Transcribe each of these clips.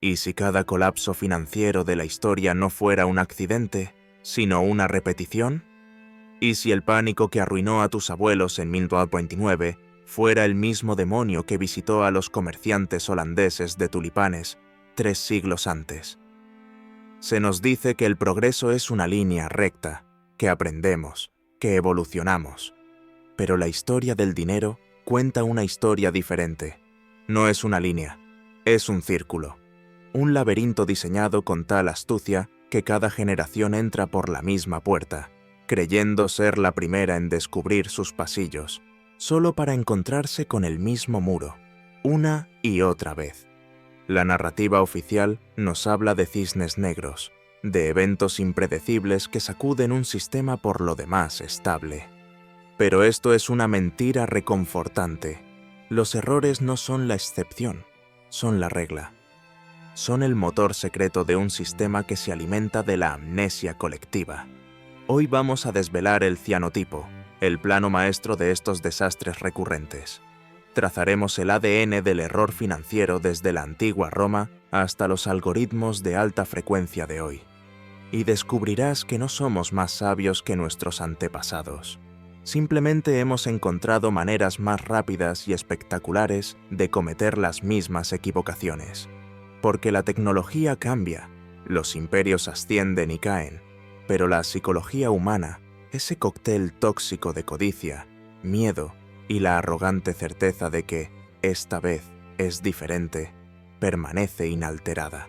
¿Y si cada colapso financiero de la historia no fuera un accidente, sino una repetición? ¿Y si el pánico que arruinó a tus abuelos en 1229 fuera el mismo demonio que visitó a los comerciantes holandeses de tulipanes 3 siglos antes? Se nos dice que el progreso es una línea recta, que aprendemos, que evolucionamos. Pero la historia del dinero cuenta una historia diferente. No es una línea, es un círculo. Un laberinto diseñado con tal astucia que cada generación entra por la misma puerta, creyendo ser la primera en descubrir sus pasillos, solo para encontrarse con el mismo muro, una y otra vez. La narrativa oficial nos habla de cisnes negros, de eventos impredecibles que sacuden un sistema por lo demás estable. Pero esto es una mentira reconfortante. Los errores no son la excepción, son la regla. Son el motor secreto de un sistema que se alimenta de la amnesia colectiva. Hoy vamos a desvelar el cianotipo, el plano maestro de estos desastres recurrentes. Trazaremos el ADN del error financiero desde la antigua Roma hasta los algoritmos de alta frecuencia de hoy. Y descubrirás que no somos más sabios que nuestros antepasados. Simplemente hemos encontrado maneras más rápidas y espectaculares de cometer las mismas equivocaciones. Porque la tecnología cambia, los imperios ascienden y caen, pero la psicología humana, ese cóctel tóxico de codicia, miedo y la arrogante certeza de que, esta vez, es diferente, permanece inalterada.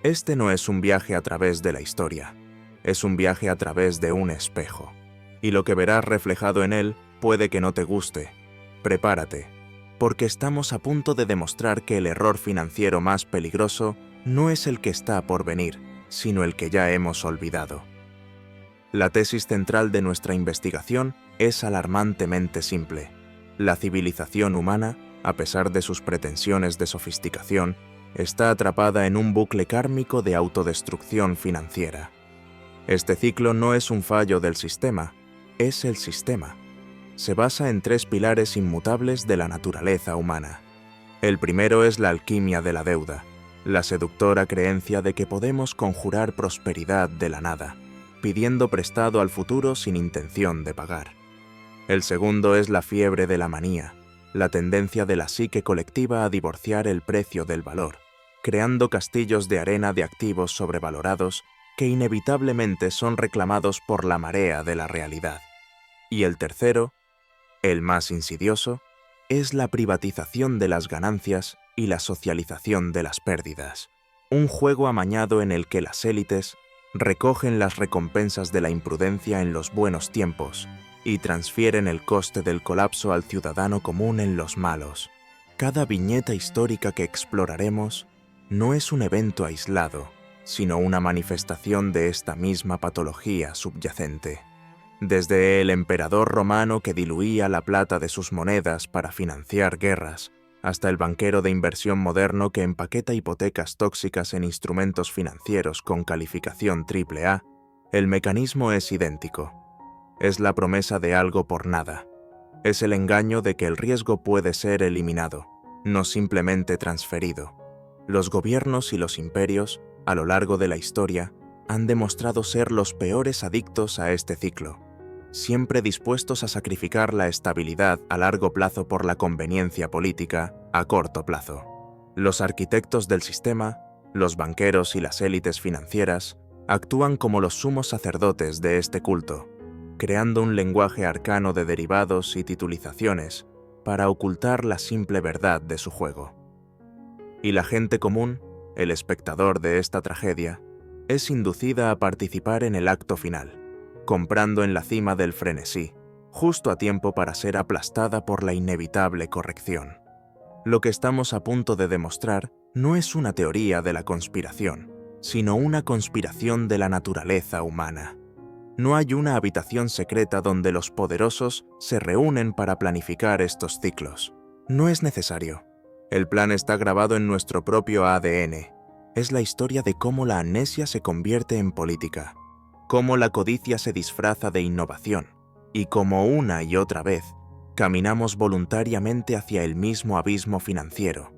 Este no es un viaje a través de la historia, es un viaje a través de un espejo. Y lo que verás reflejado en él puede que no te guste. Prepárate, porque estamos a punto de demostrar que el error financiero más peligroso no es el que está por venir, sino el que ya hemos olvidado. La tesis central de nuestra investigación es alarmantemente simple. La civilización humana, a pesar de sus pretensiones de sofisticación, está atrapada en un bucle kármico de autodestrucción financiera. Este ciclo no es un fallo del sistema, es el sistema. Se basa en 3 pilares inmutables de la naturaleza humana. El primero es la alquimia de la deuda, la seductora creencia de que podemos conjurar prosperidad de la nada, pidiendo prestado al futuro sin intención de pagar. El segundo es la fiebre de la manía, la tendencia de la psique colectiva a divorciar el precio del valor, creando castillos de arena de activos sobrevalorados que inevitablemente son reclamados por la marea de la realidad. Y el tercero, el más insidioso, es la privatización de las ganancias y la socialización de las pérdidas, un juego amañado en el que las élites recogen las recompensas de la imprudencia en los buenos tiempos y transfieren el coste del colapso al ciudadano común en los malos. Cada viñeta histórica que exploraremos no es un evento aislado, sino una manifestación de esta misma patología subyacente. Desde el emperador romano que diluía la plata de sus monedas para financiar guerras, hasta el banquero de inversión moderno que empaqueta hipotecas tóxicas en instrumentos financieros con calificación AAA, el mecanismo es idéntico. Es la promesa de algo por nada. Es el engaño de que el riesgo puede ser eliminado, no simplemente transferido. Los gobiernos y los imperios, a lo largo de la historia, han demostrado ser los peores adictos a este ciclo, siempre dispuestos a sacrificar la estabilidad a largo plazo por la conveniencia política a corto plazo. Los arquitectos del sistema, los banqueros y las élites financieras, actúan como los sumos sacerdotes de este culto, creando un lenguaje arcano de derivados y titulizaciones para ocultar la simple verdad de su juego. Y la gente común, el espectador de esta tragedia, es inducida a participar en el acto final, comprando en la cima del frenesí, justo a tiempo para ser aplastada por la inevitable corrección. Lo que estamos a punto de demostrar no es una teoría de la conspiración, sino una conspiración de la naturaleza humana. No hay una habitación secreta donde los poderosos se reúnen para planificar estos ciclos. No es necesario. El plan está grabado en nuestro propio ADN. Es la historia de cómo la amnesia se convierte en política, cómo la codicia se disfraza de innovación, y cómo una y otra vez caminamos voluntariamente hacia el mismo abismo financiero,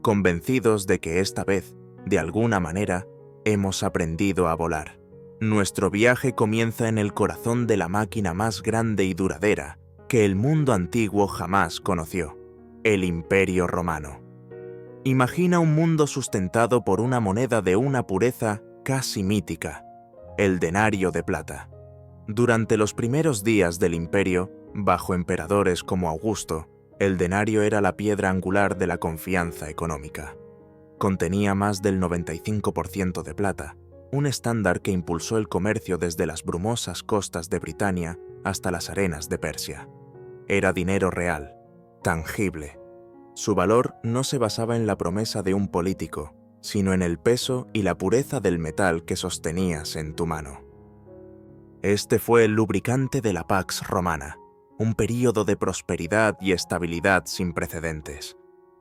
convencidos de que esta vez, de alguna manera, hemos aprendido a volar. Nuestro viaje comienza en el corazón de la máquina más grande y duradera que el mundo antiguo jamás conoció, el Imperio Romano. Imagina un mundo sustentado por una moneda de una pureza casi mítica, el denario de plata. Durante los primeros días del imperio, bajo emperadores como Augusto, el denario era la piedra angular de la confianza económica. Contenía más del 95% de plata, un estándar que impulsó el comercio desde las brumosas costas de Britania hasta las arenas de Persia. Era dinero real, tangible. Su valor no se basaba en la promesa de un político, sino en el peso y la pureza del metal que sostenías en tu mano. Este fue el lubricante de la Pax Romana, un período de prosperidad y estabilidad sin precedentes.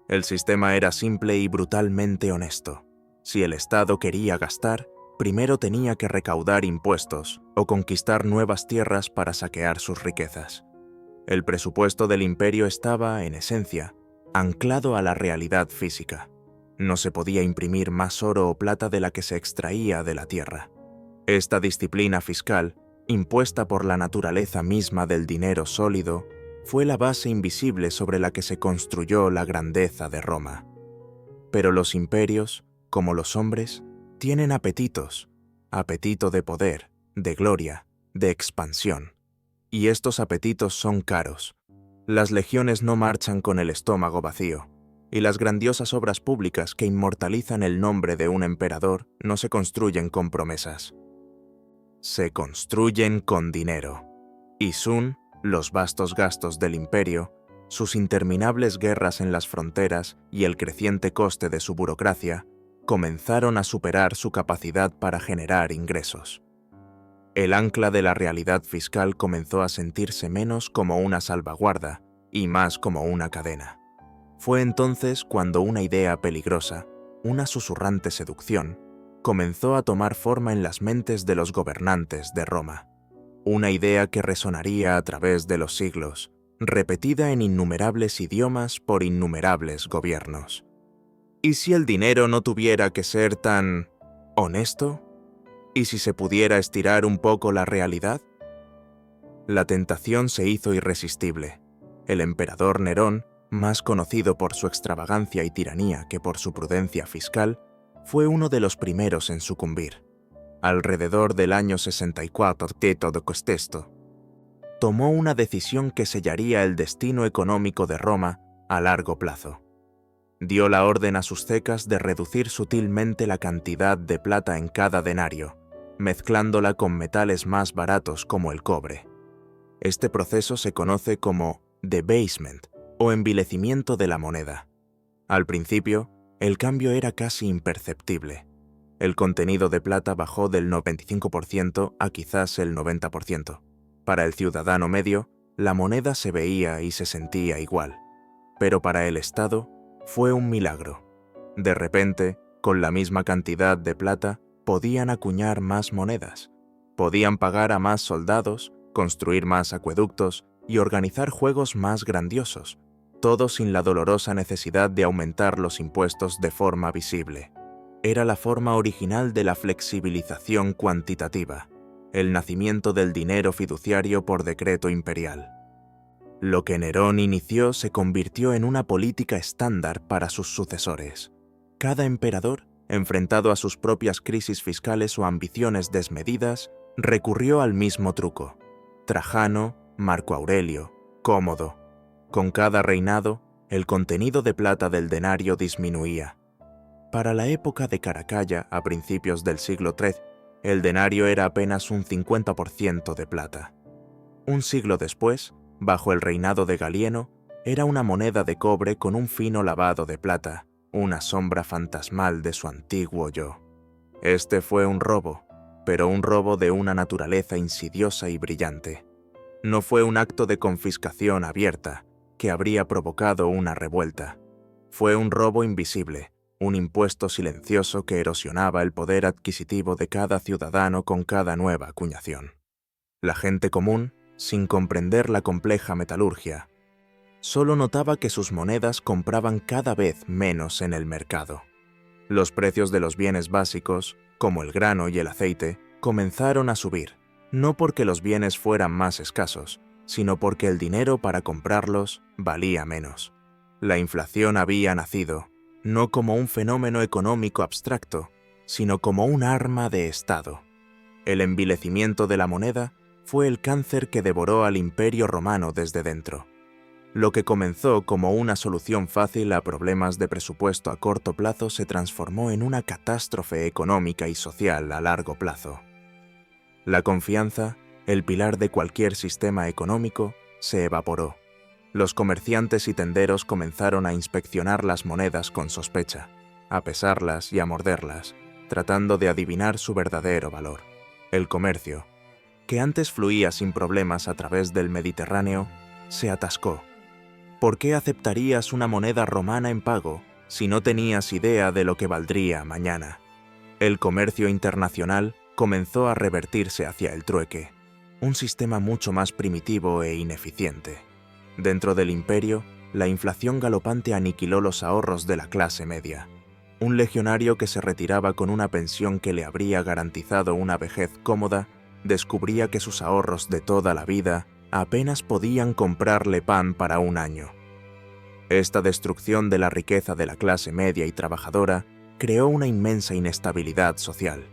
El sistema era simple y brutalmente honesto. Si el Estado quería gastar, primero tenía que recaudar impuestos o conquistar nuevas tierras para saquear sus riquezas. El presupuesto del imperio estaba, en esencia, anclado a la realidad física. No se podía imprimir más oro o plata de la que se extraía de la tierra. Esta disciplina fiscal, impuesta por la naturaleza misma del dinero sólido, fue la base invisible sobre la que se construyó la grandeza de Roma. Pero los imperios, como los hombres, tienen apetitos, apetito de poder, de gloria, de expansión. Y estos apetitos son caros. Las legiones no marchan con el estómago vacío, y las grandiosas obras públicas que inmortalizan el nombre de un emperador no se construyen con promesas. Se construyen con dinero. Y los vastos gastos del imperio, sus interminables guerras en las fronteras y el creciente coste de su burocracia, comenzaron a superar su capacidad para generar ingresos. El ancla de la realidad fiscal comenzó a sentirse menos como una salvaguarda y más como una cadena. Fue entonces cuando una idea peligrosa, una susurrante seducción, comenzó a tomar forma en las mentes de los gobernantes de Roma. Una idea que resonaría a través de los siglos, repetida en innumerables idiomas por innumerables gobiernos. ¿Y si el dinero no tuviera que ser tan honesto? ¿Y si se pudiera estirar un poco la realidad? La tentación se hizo irresistible. El emperador Nerón, más conocido por su extravagancia y tiranía que por su prudencia fiscal, fue uno de los primeros en sucumbir. Alrededor del año 64 d.C., tomó una decisión que sellaría el destino económico de Roma a largo plazo. Dio la orden a sus cecas de reducir sutilmente la cantidad de plata en cada denario, mezclándola con metales más baratos como el cobre. Este proceso se conoce como debasement o envilecimiento de la moneda. Al principio, el cambio era casi imperceptible. El contenido de plata bajó del 95% a quizás el 90%. Para el ciudadano medio, la moneda se veía y se sentía igual. Pero para el Estado, fue un milagro. De repente, con la misma cantidad de plata, podían acuñar más monedas. Podían pagar a más soldados, construir más acueductos y organizar juegos más grandiosos, todo sin la dolorosa necesidad de aumentar los impuestos de forma visible. Era la forma original de la flexibilización cuantitativa, el nacimiento del dinero fiduciario por decreto imperial. Lo que Nerón inició se convirtió en una política estándar para sus sucesores. Cada emperador, enfrentado a sus propias crisis fiscales o ambiciones desmedidas, recurrió al mismo truco. Trajano, Marco Aurelio, Cómodo. Con cada reinado, el contenido de plata del denario disminuía. Para la época de Caracalla, a principios del siglo III, el denario era apenas un 50% de plata. Un siglo después, bajo el reinado de Galieno, era una moneda de cobre con un fino lavado de plata, una sombra fantasmal de su antiguo yo. Este fue un robo, pero un robo de una naturaleza insidiosa y brillante. No fue un acto de confiscación abierta, que habría provocado una revuelta. Fue un robo invisible, un impuesto silencioso que erosionaba el poder adquisitivo de cada ciudadano con cada nueva acuñación. La gente común, sin comprender la compleja metalurgia, solo notaba que sus monedas compraban cada vez menos en el mercado. Los precios de los bienes básicos, como el grano y el aceite, comenzaron a subir, no porque los bienes fueran más escasos, sino porque el dinero para comprarlos valía menos. La inflación había nacido, no como un fenómeno económico abstracto, sino como un arma de Estado. El envilecimiento de la moneda fue el cáncer que devoró al Imperio Romano desde dentro. Lo que comenzó como una solución fácil a problemas de presupuesto a corto plazo se transformó en una catástrofe económica y social a largo plazo. La confianza, el pilar de cualquier sistema económico, se evaporó. Los comerciantes y tenderos comenzaron a inspeccionar las monedas con sospecha, a pesarlas y a morderlas, tratando de adivinar su verdadero valor. El comercio, que antes fluía sin problemas a través del Mediterráneo, se atascó. ¿Por qué aceptarías una moneda romana en pago si no tenías idea de lo que valdría mañana? El comercio internacional comenzó a revertirse hacia el trueque, un sistema mucho más primitivo e ineficiente. Dentro del imperio, la inflación galopante aniquiló los ahorros de la clase media. Un legionario que se retiraba con una pensión que le habría garantizado una vejez cómoda, descubría que sus ahorros de toda la vida apenas podían comprarle pan para un año. Esta destrucción de la riqueza de la clase media y trabajadora creó una inmensa inestabilidad social.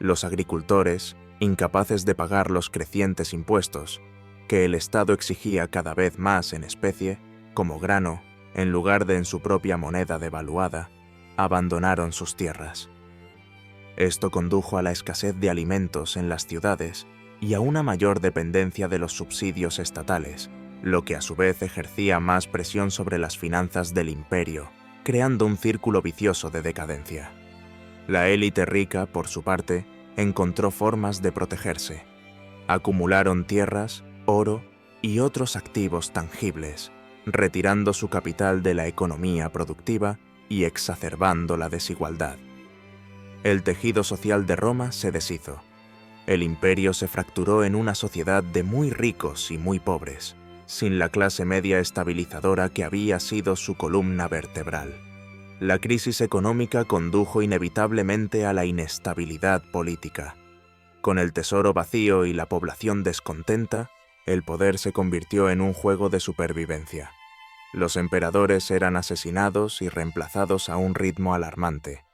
Los agricultores, incapaces de pagar los crecientes impuestos, que el Estado exigía cada vez más en especie, como grano, en lugar de en su propia moneda devaluada, abandonaron sus tierras. Esto condujo a la escasez de alimentos en las ciudades y a una mayor dependencia de los subsidios estatales, lo que a su vez ejercía más presión sobre las finanzas del imperio, creando un círculo vicioso de decadencia. La élite rica, por su parte, encontró formas de protegerse. Acumularon tierras, oro y otros activos tangibles, retirando su capital de la economía productiva y exacerbando la desigualdad. El tejido social de Roma se deshizo. El imperio se fracturó en una sociedad de muy ricos y muy pobres, sin la clase media estabilizadora que había sido su columna vertebral. La crisis económica condujo inevitablemente a la inestabilidad política. Con el tesoro vacío y la población descontenta, el poder se convirtió en un juego de supervivencia. Los emperadores eran asesinados y reemplazados a un ritmo alarmante,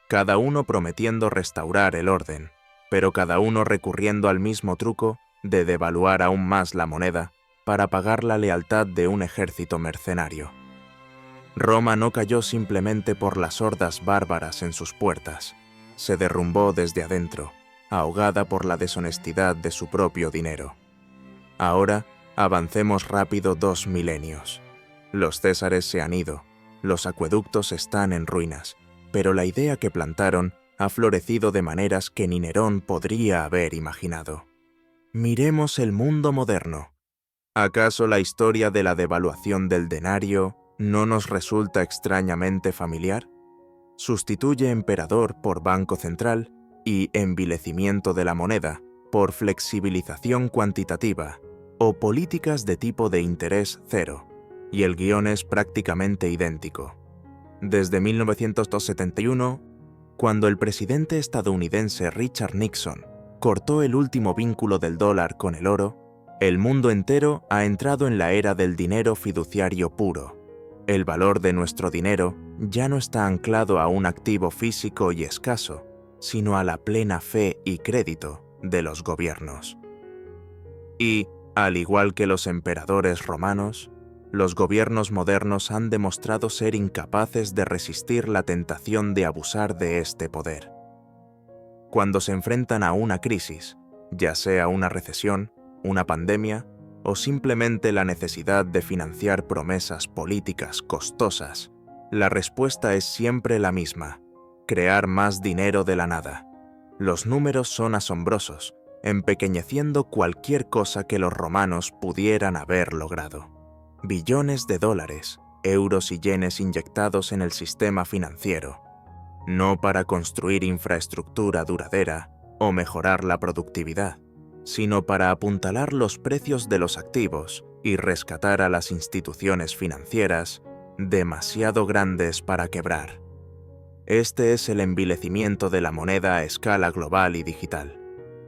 cada uno prometiendo restaurar el orden, pero cada uno recurriendo al mismo truco de devaluar aún más la moneda para pagar la lealtad de un ejército mercenario. Roma no cayó simplemente por las hordas bárbaras en sus puertas, se derrumbó desde adentro, ahogada por la deshonestidad de su propio dinero. Ahora, avancemos rápido 2 milenios. Los césares se han ido, los acueductos están en ruinas, pero la idea que plantaron ha florecido de maneras que ni Nerón podría haber imaginado. Miremos el mundo moderno. ¿Acaso la historia de la devaluación del denario no nos resulta extrañamente familiar? Sustituye emperador por banco central y envilecimiento de la moneda por flexibilización cuantitativa o políticas de tipo de interés cero, y el guión es prácticamente idéntico. Desde 1971, cuando el presidente estadounidense Richard Nixon cortó el último vínculo del dólar con el oro, el mundo entero ha entrado en la era del dinero fiduciario puro. El valor de nuestro dinero ya no está anclado a un activo físico y escaso, sino a la plena fe y crédito de los gobiernos. Y, al igual que los emperadores romanos, los gobiernos modernos han demostrado ser incapaces de resistir la tentación de abusar de este poder. Cuando se enfrentan a una crisis, ya sea una recesión, una pandemia o simplemente la necesidad de financiar promesas políticas costosas, la respuesta es siempre la misma: crear más dinero de la nada. Los números son asombrosos, empequeñeciendo cualquier cosa que los romanos pudieran haber logrado. Billones de dólares, euros y yenes inyectados en el sistema financiero, no para construir infraestructura duradera o mejorar la productividad, sino para apuntalar los precios de los activos y rescatar a las instituciones financieras demasiado grandes para quebrar. Este es el envilecimiento de la moneda a escala global y digital,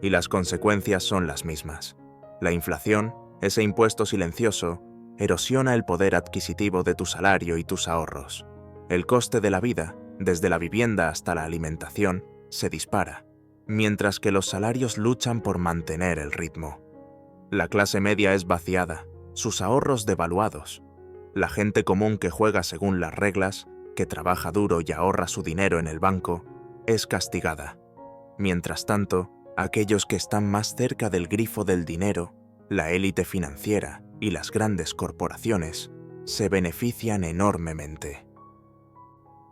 y las consecuencias son las mismas. La inflación, ese impuesto silencioso, erosiona el poder adquisitivo de tu salario y tus ahorros. El coste de la vida, desde la vivienda hasta la alimentación, se dispara, mientras que los salarios luchan por mantener el ritmo. La clase media es vaciada, sus ahorros devaluados. La gente común que juega según las reglas, que trabaja duro y ahorra su dinero en el banco, es castigada. Mientras tanto, aquellos que están más cerca del grifo del dinero, la élite financiera y las grandes corporaciones, se benefician enormemente.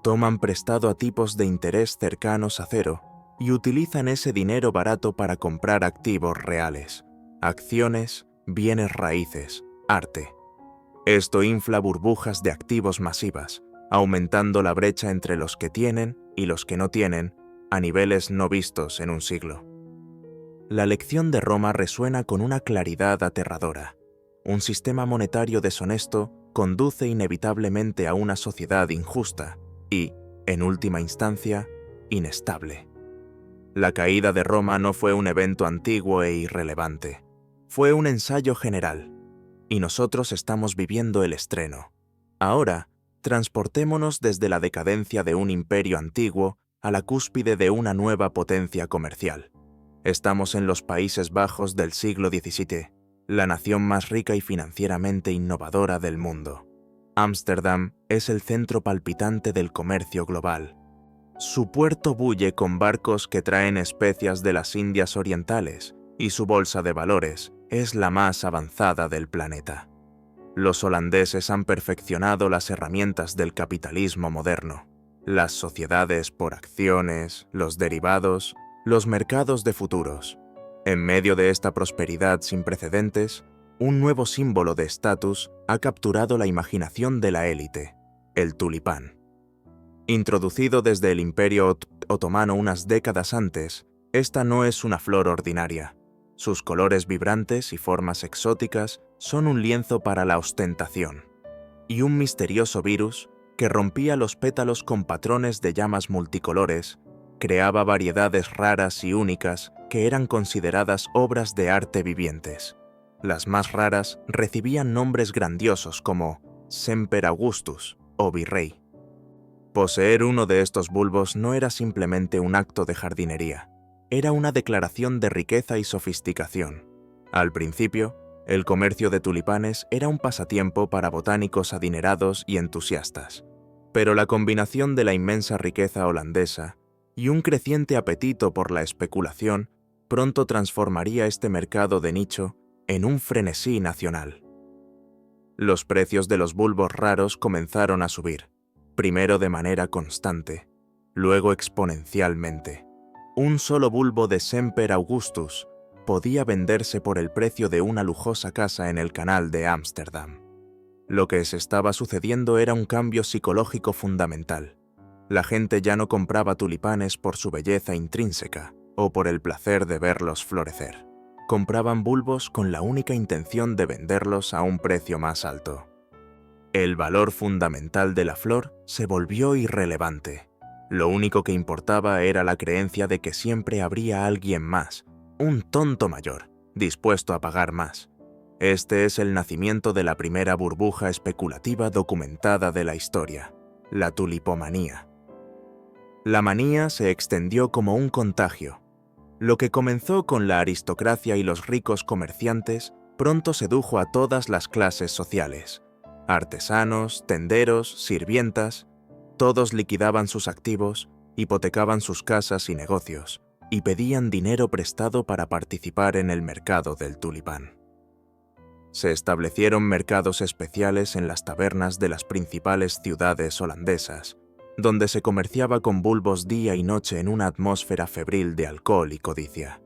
Toman prestado a tipos de interés cercanos a cero y utilizan ese dinero barato para comprar activos reales, acciones, bienes raíces, arte. Esto infla burbujas de activos masivas, aumentando la brecha entre los que tienen y los que no tienen a niveles no vistos en un siglo. La lección de Roma resuena con una claridad aterradora. Un sistema monetario deshonesto conduce inevitablemente a una sociedad injusta y, en última instancia, inestable. La caída de Roma no fue un evento antiguo e irrelevante. Fue un ensayo general, y nosotros estamos viviendo el estreno. Ahora, transportémonos desde la decadencia de un imperio antiguo a la cúspide de una nueva potencia comercial. Estamos en los Países Bajos del siglo XVII, la nación más rica y financieramente innovadora del mundo. Ámsterdam es el centro palpitante del comercio global. Su puerto bulle con barcos que traen especias de las Indias Orientales y su bolsa de valores es la más avanzada del planeta. Los holandeses han perfeccionado las herramientas del capitalismo moderno, las sociedades por acciones, los derivados, los mercados de futuros. En medio de esta prosperidad sin precedentes, un nuevo símbolo de estatus ha capturado la imaginación de la élite, el tulipán. Introducido desde el Imperio Otomano unas décadas antes, esta no es una flor ordinaria. Sus colores vibrantes y formas exóticas son un lienzo para la ostentación. Y un misterioso virus, que rompía los pétalos con patrones de llamas multicolores, creaba variedades raras y únicas que eran consideradas obras de arte vivientes. Las más raras recibían nombres grandiosos como Semper Augustus o Virrey. Poseer uno de estos bulbos no era simplemente un acto de jardinería, era una declaración de riqueza y sofisticación. Al principio, el comercio de tulipanes era un pasatiempo para botánicos adinerados y entusiastas, pero la combinación de la inmensa riqueza holandesa y un creciente apetito por la especulación pronto transformaría este mercado de nicho en un frenesí nacional. Los precios de los bulbos raros comenzaron a subir, primero de manera constante, luego exponencialmente. Un solo bulbo de Semper Augustus podía venderse por el precio de una lujosa casa en el canal de Ámsterdam. Lo que se estaba sucediendo era un cambio psicológico fundamental. La gente ya no compraba tulipanes por su belleza intrínseca o por el placer de verlos florecer. Compraban bulbos con la única intención de venderlos a un precio más alto. El valor fundamental de la flor se volvió irrelevante. Lo único que importaba era la creencia de que siempre habría alguien más, un tonto mayor, dispuesto a pagar más. Este es el nacimiento de la primera burbuja especulativa documentada de la historia, la tulipomanía. La manía se extendió como un contagio. Lo que comenzó con la aristocracia y los ricos comerciantes pronto sedujo a todas las clases sociales. Artesanos, tenderos, sirvientas, todos liquidaban sus activos, hipotecaban sus casas y negocios, y pedían dinero prestado para participar en el mercado del tulipán. Se establecieron mercados especiales en las tabernas de las principales ciudades holandesas, donde se comerciaba con bulbos día y noche en una atmósfera febril de alcohol y codicia.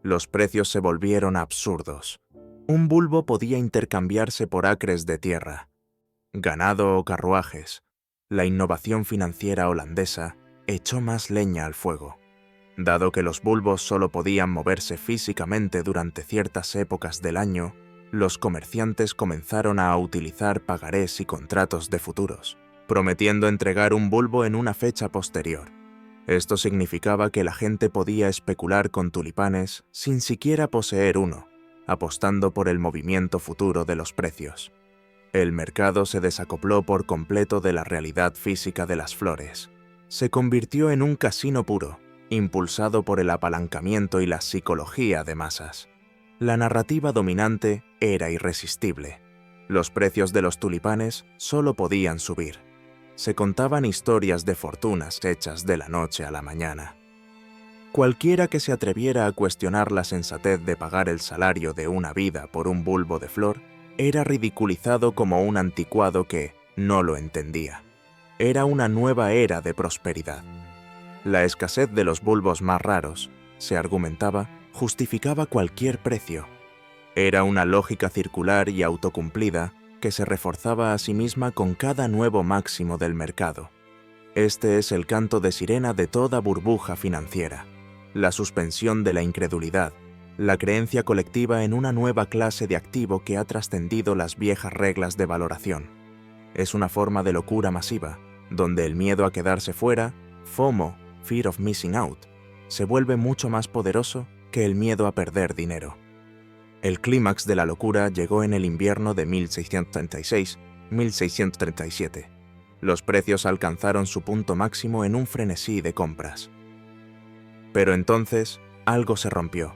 Los precios se volvieron absurdos. Un bulbo podía intercambiarse por acres de tierra, ganado o carruajes. La innovación financiera holandesa echó más leña al fuego. Dado que los bulbos solo podían moverse físicamente durante ciertas épocas del año, los comerciantes comenzaron a utilizar pagarés y contratos de futuros, prometiendo entregar un bulbo en una fecha posterior. Esto significaba que la gente podía especular con tulipanes sin siquiera poseer uno, apostando por el movimiento futuro de los precios. El mercado se desacopló por completo de la realidad física de las flores. Se convirtió en un casino puro, impulsado por el apalancamiento y la psicología de masas. La narrativa dominante era irresistible. Los precios de los tulipanes solo podían subir. Se contaban historias de fortunas hechas de la noche a la mañana. Cualquiera que se atreviera a cuestionar la sensatez de pagar el salario de una vida por un bulbo de flor era ridiculizado como un anticuado que no lo entendía. Era una nueva era de prosperidad. La escasez de los bulbos más raros, se argumentaba, justificaba cualquier precio. Era una lógica circular y autocumplida que se reforzaba a sí misma con cada nuevo máximo del mercado. Este es el canto de sirena de toda burbuja financiera, la suspensión de la incredulidad, la creencia colectiva en una nueva clase de activo que ha trascendido las viejas reglas de valoración. Es una forma de locura masiva, donde el miedo a quedarse fuera, FOMO, Fear of Missing Out, se vuelve mucho más poderoso que el miedo a perder dinero. El clímax de la locura llegó en el invierno de 1636-1637. Los precios alcanzaron su punto máximo en un frenesí de compras. Pero entonces, algo se rompió.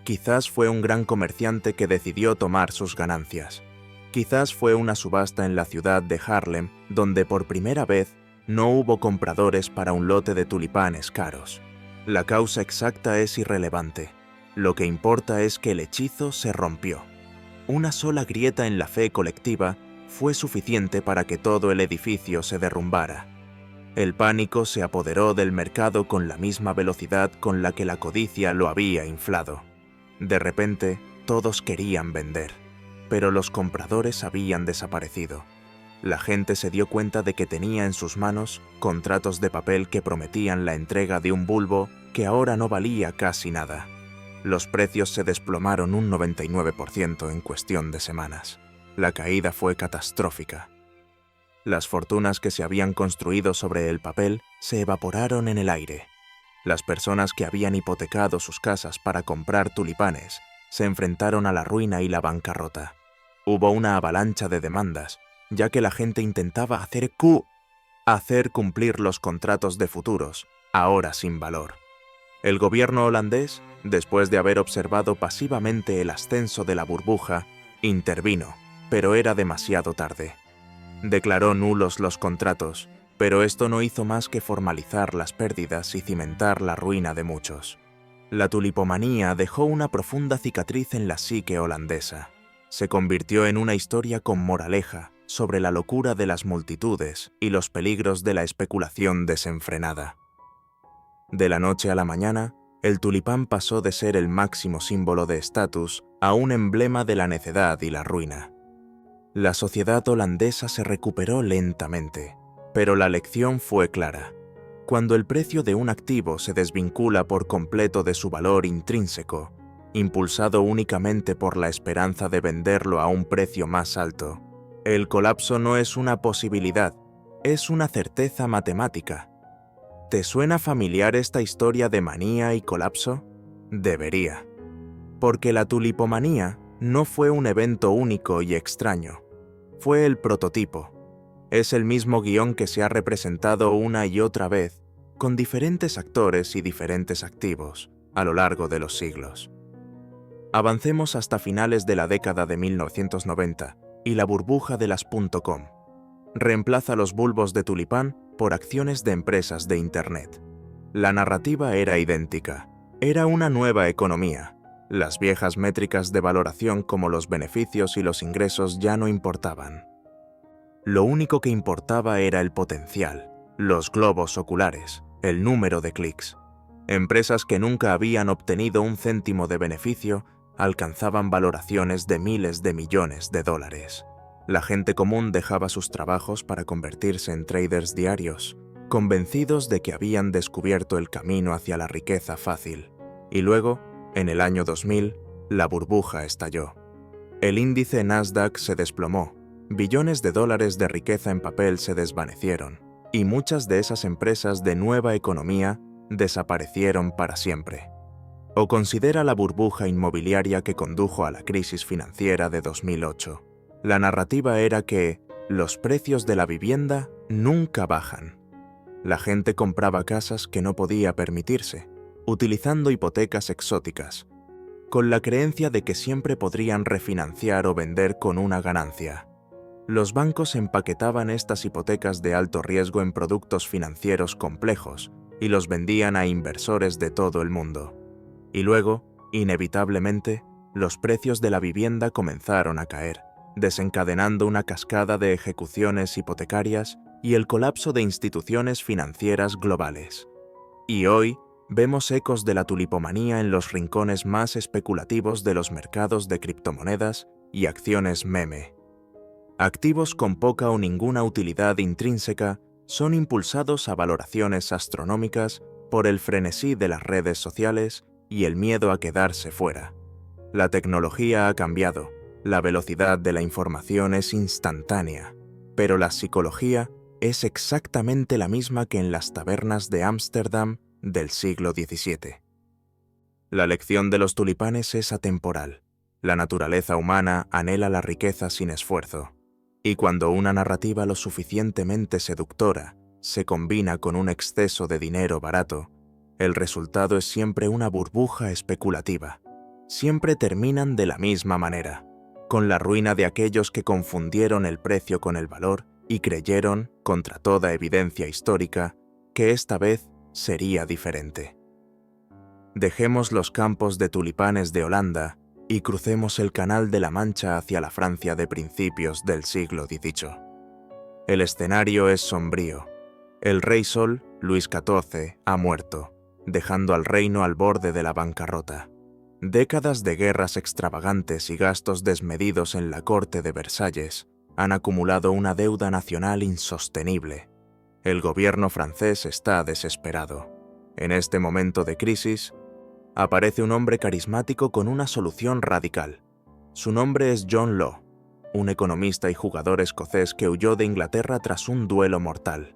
Quizás fue un gran comerciante que decidió tomar sus ganancias. Quizás fue una subasta en la ciudad de Harlem, donde por primera vez no hubo compradores para un lote de tulipanes caros. La causa exacta es irrelevante. Lo que importa es que el hechizo se rompió. Una sola grieta en la fe colectiva fue suficiente para que todo el edificio se derrumbara. El pánico se apoderó del mercado con la misma velocidad con la que la codicia lo había inflado. De repente, todos querían vender, pero los compradores habían desaparecido. La gente se dio cuenta de que tenía en sus manos contratos de papel que prometían la entrega de un bulbo que ahora no valía casi nada. Los precios se desplomaron un 99% en cuestión de semanas. La caída fue catastrófica. Las fortunas que se habían construido sobre el papel se evaporaron en el aire. Las personas que habían hipotecado sus casas para comprar tulipanes se enfrentaron a la ruina y la bancarrota. Hubo una avalancha de demandas, ya que la gente intentaba hacer cumplir los contratos de futuros, ahora sin valor. El gobierno holandés, después de haber observado pasivamente el ascenso de la burbuja, intervino, pero era demasiado tarde. Declaró nulos los contratos, pero esto no hizo más que formalizar las pérdidas y cimentar la ruina de muchos. La tulipomanía dejó una profunda cicatriz en la psique holandesa. Se convirtió en una historia con moraleja sobre la locura de las multitudes y los peligros de la especulación desenfrenada. De la noche a la mañana, el tulipán pasó de ser el máximo símbolo de estatus a un emblema de la necedad y la ruina. La sociedad holandesa se recuperó lentamente, pero la lección fue clara. Cuando el precio de un activo se desvincula por completo de su valor intrínseco, impulsado únicamente por la esperanza de venderlo a un precio más alto, el colapso no es una posibilidad, es una certeza matemática. ¿Te suena familiar esta historia de manía y colapso? Debería. Porque la tulipomanía no fue un evento único y extraño. Fue el prototipo. Es el mismo guión que se ha representado una y otra vez, con diferentes actores y diferentes activos, a lo largo de los siglos. Avancemos hasta finales de la década de 1990 y la burbuja de las .com. Reemplaza los bulbos de tulipán por acciones de empresas de Internet. La narrativa era idéntica. Era una nueva economía. Las viejas métricas de valoración como los beneficios y los ingresos ya no importaban. Lo único que importaba era el potencial, los globos oculares, el número de clics. Empresas que nunca habían obtenido un céntimo de beneficio alcanzaban valoraciones de miles de millones de dólares. La gente común dejaba sus trabajos para convertirse en traders diarios, convencidos de que habían descubierto el camino hacia la riqueza fácil. Y luego, en el año 2000, la burbuja estalló. El índice Nasdaq se desplomó, billones de dólares de riqueza en papel se desvanecieron, y muchas de esas empresas de nueva economía desaparecieron para siempre. O considera la burbuja inmobiliaria que condujo a la crisis financiera de 2008. La narrativa era que los precios de la vivienda nunca bajan. La gente compraba casas que no podía permitirse, utilizando hipotecas exóticas, con la creencia de que siempre podrían refinanciar o vender con una ganancia. Los bancos empaquetaban estas hipotecas de alto riesgo en productos financieros complejos y los vendían a inversores de todo el mundo. Y luego, inevitablemente, los precios de la vivienda comenzaron a caer, desencadenando una cascada de ejecuciones hipotecarias y el colapso de instituciones financieras globales. Y hoy, vemos ecos de la tulipomanía en los rincones más especulativos de los mercados de criptomonedas y acciones meme. Activos con poca o ninguna utilidad intrínseca son impulsados a valoraciones astronómicas por el frenesí de las redes sociales y el miedo a quedarse fuera. La tecnología ha cambiado, la velocidad de la información es instantánea, pero la psicología es exactamente la misma que en las tabernas de Ámsterdam del siglo XVII. La lección de los tulipanes es atemporal. La naturaleza humana anhela la riqueza sin esfuerzo, y cuando una narrativa lo suficientemente seductora se combina con un exceso de dinero barato, el resultado es siempre una burbuja especulativa. Siempre terminan de la misma manera, con la ruina de aquellos que confundieron el precio con el valor y creyeron, contra toda evidencia histórica, que esta vez sería diferente. Dejemos los campos de tulipanes de Holanda y crucemos el Canal de la Mancha hacia la Francia de principios del siglo XVIII. El escenario es sombrío. El rey Sol, Luis XIV, ha muerto, dejando al reino al borde de la bancarrota. Décadas de guerras extravagantes y gastos desmedidos en la corte de Versalles han acumulado una deuda nacional insostenible. El gobierno francés está desesperado. En este momento de crisis, aparece un hombre carismático con una solución radical. Su nombre es John Law, un economista y jugador escocés que huyó de Inglaterra tras un duelo mortal.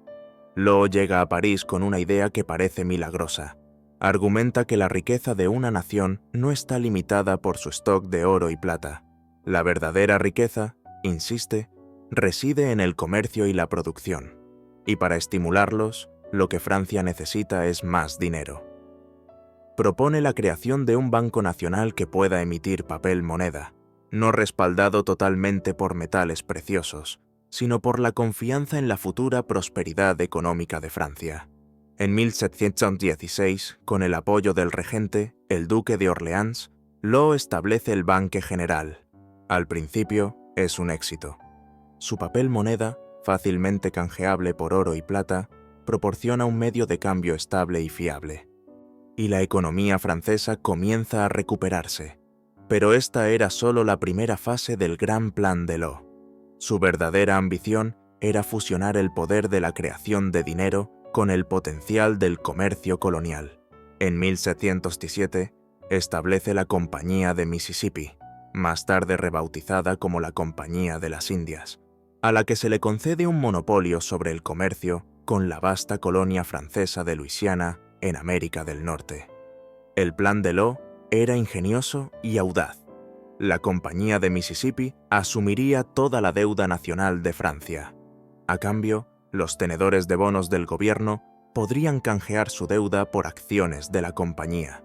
Law llega a París con una idea que parece milagrosa. Argumenta que la riqueza de una nación no está limitada por su stock de oro y plata. La verdadera riqueza, insiste, reside en el comercio y la producción. Y para estimularlos, lo que Francia necesita es más dinero. Propone la creación de un banco nacional que pueda emitir papel moneda, no respaldado totalmente por metales preciosos, sino por la confianza en la futura prosperidad económica de Francia. En 1716, con el apoyo del regente, el duque de Orleans, Law establece el Banque General. Al principio, es un éxito. Su papel moneda, fácilmente canjeable por oro y plata, proporciona un medio de cambio estable y fiable. Y la economía francesa comienza a recuperarse. Pero esta era solo la primera fase del gran plan de Law. Su verdadera ambición era fusionar el poder de la creación de dinero con el potencial del comercio colonial. En 1717, establece la Compañía de Mississippi, más tarde rebautizada como la Compañía de las Indias, a la que se le concede un monopolio sobre el comercio con la vasta colonia francesa de Luisiana en América del Norte. El plan de Law era ingenioso y audaz. La Compañía de Mississippi asumiría toda la deuda nacional de Francia. A cambio, los tenedores de bonos del gobierno podrían canjear su deuda por acciones de la compañía.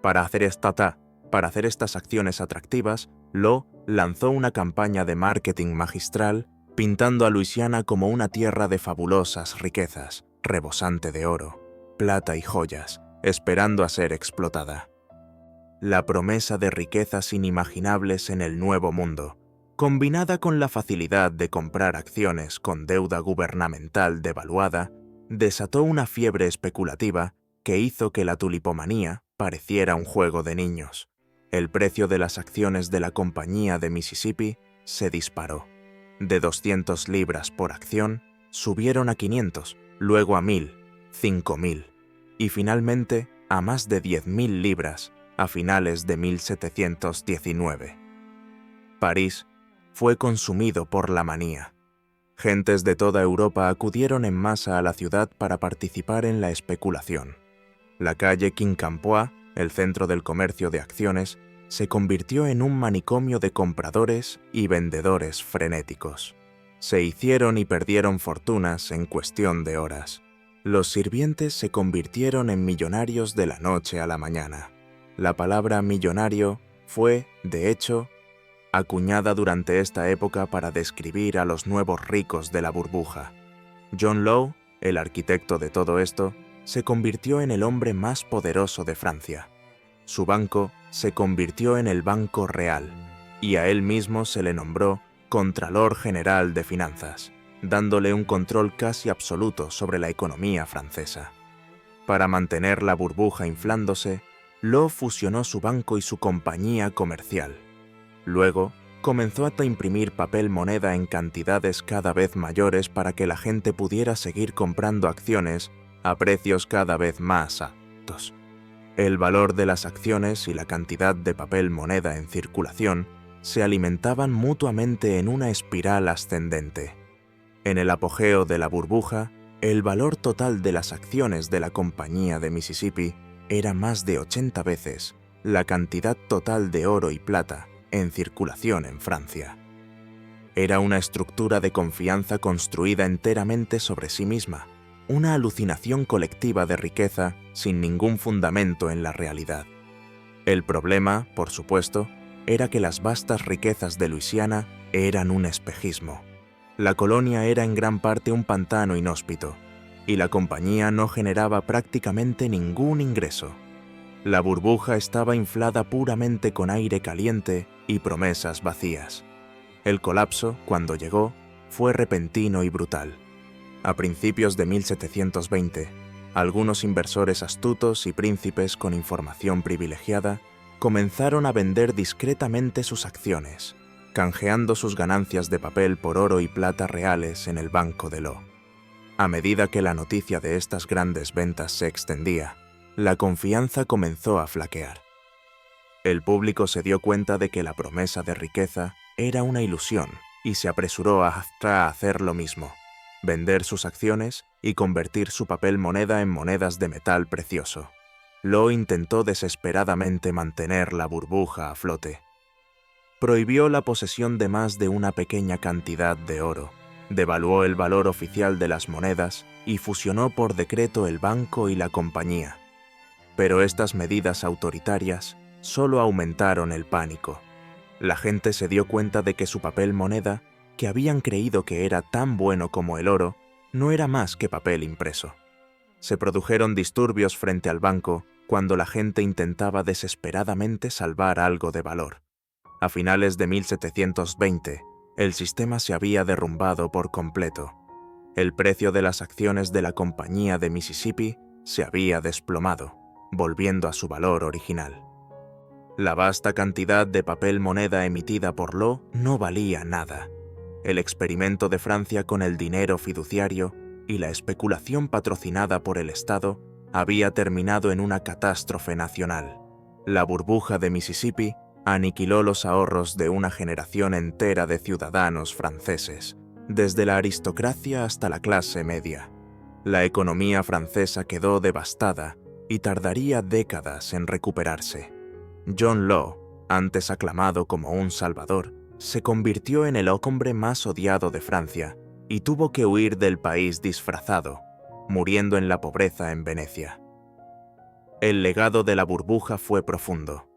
Para hacer estas acciones atractivas, Law lanzó una campaña de marketing magistral pintando a Luisiana como una tierra de fabulosas riquezas, rebosante de oro, plata y joyas, esperando a ser explotada. La promesa de riquezas inimaginables en el Nuevo Mundo, combinada con la facilidad de comprar acciones con deuda gubernamental devaluada, desató una fiebre especulativa que hizo que la tulipomanía pareciera un juego de niños. El precio de las acciones de la Compañía de Mississippi se disparó. De 200 libras por acción, subieron a 500, luego a 1000, 5000 y finalmente a más de 10.000 libras a finales de 1719. París fue consumido por la manía. Gentes de toda Europa acudieron en masa a la ciudad para participar en la especulación. La calle Quincampoix, el centro del comercio de acciones, se convirtió en un manicomio de compradores y vendedores frenéticos. Se hicieron y perdieron fortunas en cuestión de horas. Los sirvientes se convirtieron en millonarios de la noche a la mañana. La palabra millonario fue, de hecho, acuñada durante esta época para describir a los nuevos ricos de la burbuja. John Law, el arquitecto de todo esto, se convirtió en el hombre más poderoso de Francia. Su banco se convirtió en el Banco Real, y a él mismo se le nombró Contralor General de Finanzas, dándole un control casi absoluto sobre la economía francesa. Para mantener la burbuja inflándose, Law fusionó su banco y su compañía comercial. Luego, comenzó a imprimir papel moneda en cantidades cada vez mayores para que la gente pudiera seguir comprando acciones a precios cada vez más altos. El valor de las acciones y la cantidad de papel moneda en circulación se alimentaban mutuamente en una espiral ascendente. En el apogeo de la burbuja, el valor total de las acciones de la Compañía de Mississippi era más de 80 veces la cantidad total de oro y plata en circulación en Francia. Era una estructura de confianza construida enteramente sobre sí misma, una alucinación colectiva de riqueza sin ningún fundamento en la realidad. El problema, por supuesto, era que las vastas riquezas de Luisiana eran un espejismo. La colonia era en gran parte un pantano inhóspito, y la compañía no generaba prácticamente ningún ingreso. La burbuja estaba inflada puramente con aire caliente y promesas vacías. El colapso, cuando llegó, fue repentino y brutal. A principios de 1720, algunos inversores astutos y príncipes con información privilegiada comenzaron a vender discretamente sus acciones, canjeando sus ganancias de papel por oro y plata reales en el Banco de Law. A medida que la noticia de estas grandes ventas se extendía, la confianza comenzó a flaquear. El público se dio cuenta de que la promesa de riqueza era una ilusión y se apresuró a hacer lo mismo, vender sus acciones y convertir su papel moneda en monedas de metal precioso. Law intentó desesperadamente mantener la burbuja a flote. Prohibió la posesión de más de una pequeña cantidad de oro, devaluó el valor oficial de las monedas y fusionó por decreto el banco y la compañía. Pero estas medidas autoritarias solo aumentaron el pánico. La gente se dio cuenta de que su papel moneda, que habían creído que era tan bueno como el oro, no era más que papel impreso. Se produjeron disturbios frente al banco cuando la gente intentaba desesperadamente salvar algo de valor. A finales de 1720, el sistema se había derrumbado por completo. El precio de las acciones de la Compañía de Mississippi se había desplomado, volviendo a su valor original. La vasta cantidad de papel moneda emitida por Law no valía nada. El experimento de Francia con el dinero fiduciario y la especulación patrocinada por el Estado había terminado en una catástrofe nacional. La burbuja de Mississippi aniquiló los ahorros de una generación entera de ciudadanos franceses, desde la aristocracia hasta la clase media. La economía francesa quedó devastada y tardaría décadas en recuperarse. John Law, antes aclamado como un salvador, se convirtió en el hombre más odiado de Francia y tuvo que huir del país disfrazado, muriendo en la pobreza en Venecia. El legado de la burbuja fue profundo.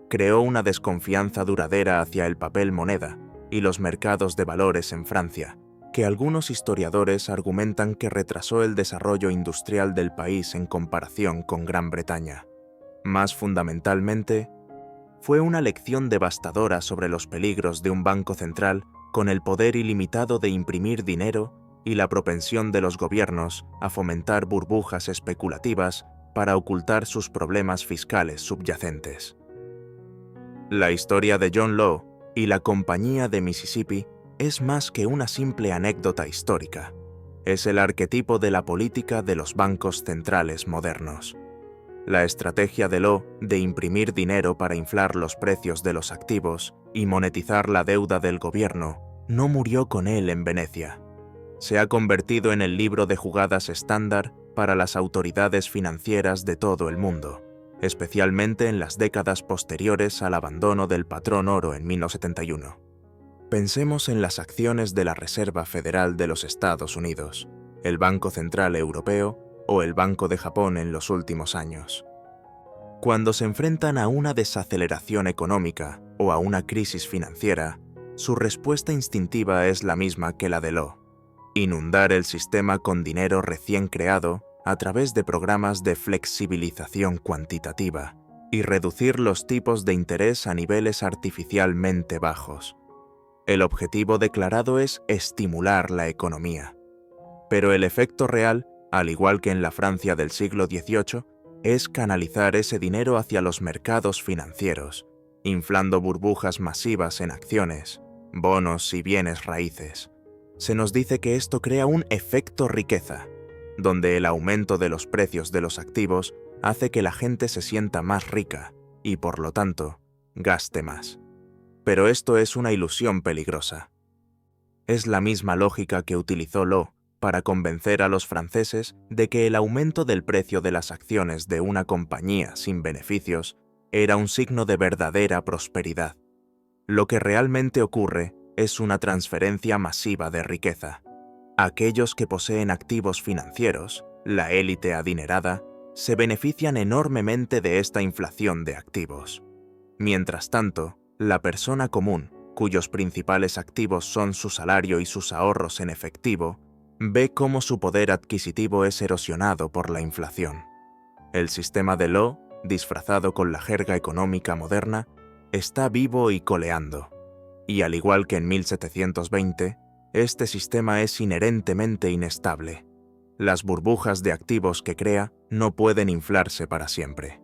Creó una desconfianza duradera hacia el papel moneda y los mercados de valores en Francia, que algunos historiadores argumentan que retrasó el desarrollo industrial del país en comparación con Gran Bretaña. Más fundamentalmente, fue una lección devastadora sobre los peligros de un banco central con el poder ilimitado de imprimir dinero y la propensión de los gobiernos a fomentar burbujas especulativas para ocultar sus problemas fiscales subyacentes. La historia de John Law y la Compañía de Mississippi es más que una simple anécdota histórica. Es el arquetipo de la política de los bancos centrales modernos. La estrategia de Law de imprimir dinero para inflar los precios de los activos y monetizar la deuda del gobierno no murió con él en Venecia. Se ha convertido en el libro de jugadas estándar para las autoridades financieras de todo el mundo, especialmente en las décadas posteriores al abandono del patrón oro en 1971. Pensemos en las acciones de la Reserva Federal de los Estados Unidos, el Banco Central Europeo o el Banco de Japón en los últimos años. Cuando se enfrentan a una desaceleración económica o a una crisis financiera, su respuesta instintiva es la misma que la de Law: inundar el sistema con dinero recién creado a través de programas de flexibilización cuantitativa y reducir los tipos de interés a niveles artificialmente bajos. El objetivo declarado es estimular la economía. Pero el efecto real, al igual que en la Francia del siglo XVIII, es canalizar ese dinero hacia los mercados financieros, inflando burbujas masivas en acciones, bonos y bienes raíces. Se nos dice que esto crea un efecto riqueza, donde el aumento de los precios de los activos hace que la gente se sienta más rica y, por lo tanto, gaste más. Pero esto es una ilusión peligrosa. Es la misma lógica que utilizó Law para convencer a los franceses de que el aumento del precio de las acciones de una compañía sin beneficios era un signo de verdadera prosperidad. Lo que realmente ocurre es una transferencia masiva de riqueza. Aquellos que poseen activos financieros, la élite adinerada, se benefician enormemente de esta inflación de activos. Mientras tanto, la persona común, cuyos principales activos son su salario y sus ahorros en efectivo, ve cómo su poder adquisitivo es erosionado por la inflación. El sistema de Law, disfrazado con la jerga económica moderna, está vivo y coleando. Y al igual que en 1720, este sistema es inherentemente inestable. Las burbujas de activos que crea no pueden inflarse para siempre.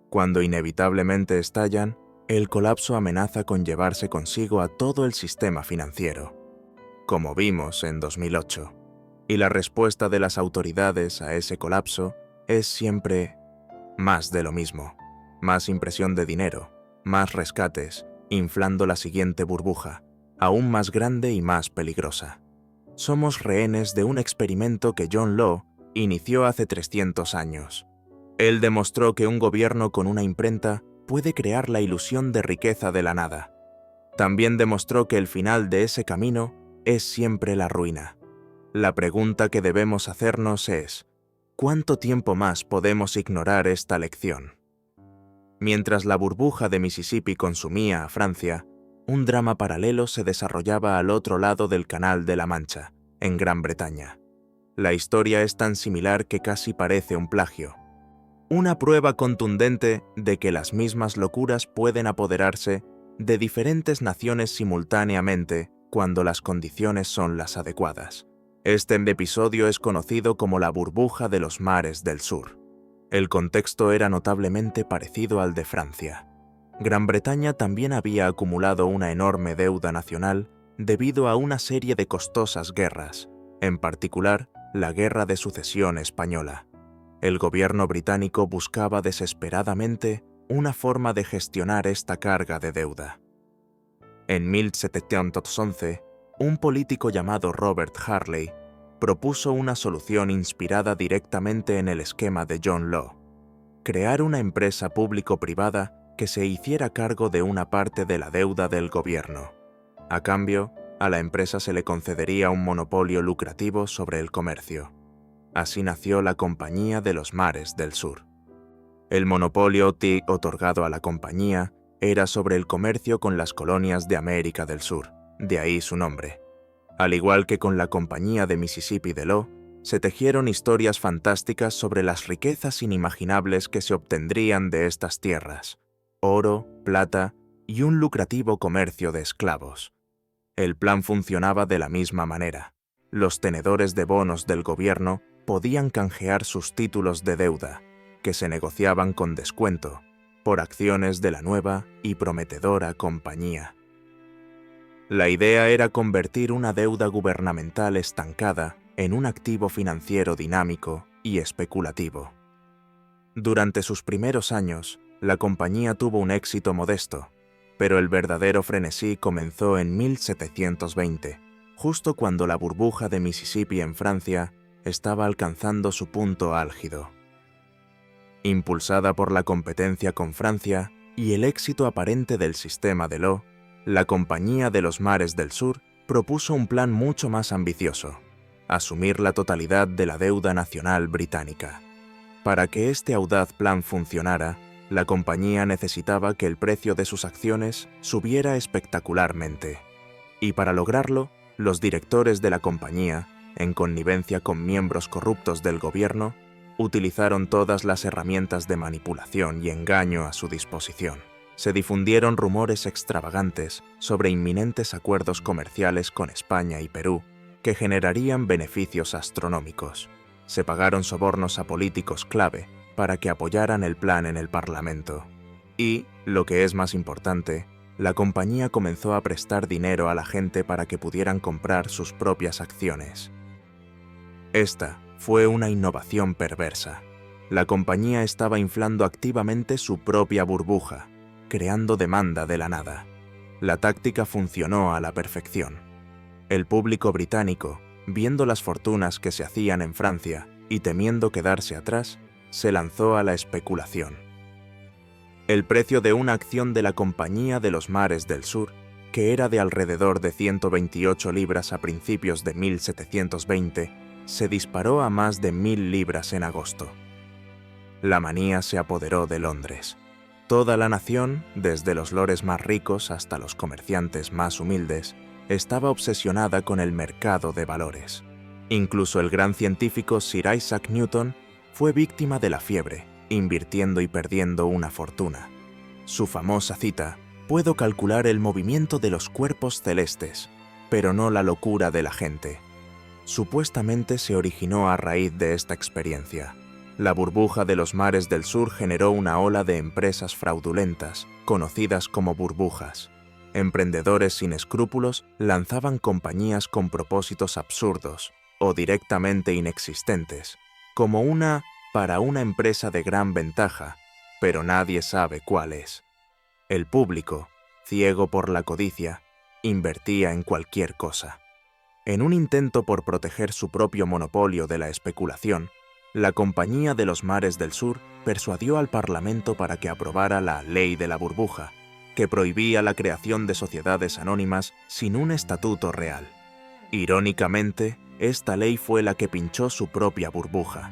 Cuando inevitablemente estallan, el colapso amenaza con llevarse consigo a todo el sistema financiero, como vimos en 2008. Y la respuesta de las autoridades a ese colapso es siempre más de lo mismo, más impresión de dinero, más rescates, inflando la siguiente burbuja, aún más grande y más peligrosa. Somos rehenes de un experimento que John Law inició hace 300 años. Él demostró que un gobierno con una imprenta puede crear la ilusión de riqueza de la nada. También demostró que el final de ese camino es siempre la ruina. La pregunta que debemos hacernos es: ¿cuánto tiempo más podemos ignorar esta lección? Mientras la burbuja de Mississippi consumía a Francia, un drama paralelo se desarrollaba al otro lado del Canal de la Mancha, en Gran Bretaña. La historia es tan similar que casi parece un plagio. Una prueba contundente de que las mismas locuras pueden apoderarse de diferentes naciones simultáneamente cuando las condiciones son las adecuadas. Este episodio es conocido como la burbuja de los mares del sur. El contexto era notablemente parecido al de Francia. Gran Bretaña también había acumulado una enorme deuda nacional debido a una serie de costosas guerras, en particular la Guerra de Sucesión Española. El gobierno británico buscaba desesperadamente una forma de gestionar esta carga de deuda. En 1711, un político llamado Robert Harley propuso una solución inspirada directamente en el esquema de John Law: crear una empresa público-privada que se hiciera cargo de una parte de la deuda del gobierno. A cambio, a la empresa se le concedería un monopolio lucrativo sobre el comercio. Así nació la Compañía de los Mares del Sur. El monopolio otorgado a la compañía era sobre el comercio con las colonias de América del Sur, de ahí su nombre. Al igual que con la Compañía de Mississippi de Law, se tejieron historias fantásticas sobre las riquezas inimaginables que se obtendrían de estas tierras: oro, plata y un lucrativo comercio de esclavos. El plan funcionaba de la misma manera. Los tenedores de bonos del gobierno podían canjear sus títulos de deuda, que se negociaban con descuento, por acciones de la nueva y prometedora compañía. La idea era convertir una deuda gubernamental estancada en un activo financiero dinámico y especulativo. Durante sus primeros años, la compañía tuvo un éxito modesto, pero el verdadero frenesí comenzó en 1720, justo cuando la burbuja de Mississippi en Francia estaba alcanzando su punto álgido. Impulsada por la competencia con Francia y el éxito aparente del sistema Delors, la Compañía de los Mares del Sur propuso un plan mucho más ambicioso: asumir la totalidad de la deuda nacional británica. Para que este audaz plan funcionara, la compañía necesitaba que el precio de sus acciones subiera espectacularmente. Y para lograrlo, los directores de la compañía, en connivencia con miembros corruptos del gobierno, utilizaron todas las herramientas de manipulación y engaño a su disposición. Se difundieron rumores extravagantes sobre inminentes acuerdos comerciales con España y Perú que generarían beneficios astronómicos. Se pagaron sobornos a políticos clave para que apoyaran el plan en el Parlamento. Y, lo que es más importante, la compañía comenzó a prestar dinero a la gente para que pudieran comprar sus propias acciones. Esta fue una innovación perversa. La compañía estaba inflando activamente su propia burbuja, creando demanda de la nada. La táctica funcionó a la perfección. El público británico, viendo las fortunas que se hacían en Francia y temiendo quedarse atrás, se lanzó a la especulación. El precio de una acción de la Compañía de los Mares del Sur, que era de alrededor de 128 libras a principios de 1720, se disparó a más de 1000 libras en agosto. La manía se apoderó de Londres. Toda la nación, desde los lores más ricos hasta los comerciantes más humildes, estaba obsesionada con el mercado de valores. Incluso el gran científico Sir Isaac Newton fue víctima de la fiebre, invirtiendo y perdiendo una fortuna. Su famosa cita: «Puedo calcular el movimiento de los cuerpos celestes, pero no la locura de la gente», supuestamente se originó a raíz de esta experiencia. La burbuja de los mares del sur generó una ola de empresas fraudulentas, conocidas como burbujas. Emprendedores sin escrúpulos lanzaban compañías con propósitos absurdos o directamente inexistentes, como para una empresa de gran ventaja, pero nadie sabe cuál es. El público, ciego por la codicia, invertía en cualquier cosa. En un intento por proteger su propio monopolio de la especulación, la Compañía de los Mares del Sur persuadió al Parlamento para que aprobara la Ley de la Burbuja, que prohibía la creación de sociedades anónimas sin un estatuto real. Irónicamente, esta ley fue la que pinchó su propia burbuja.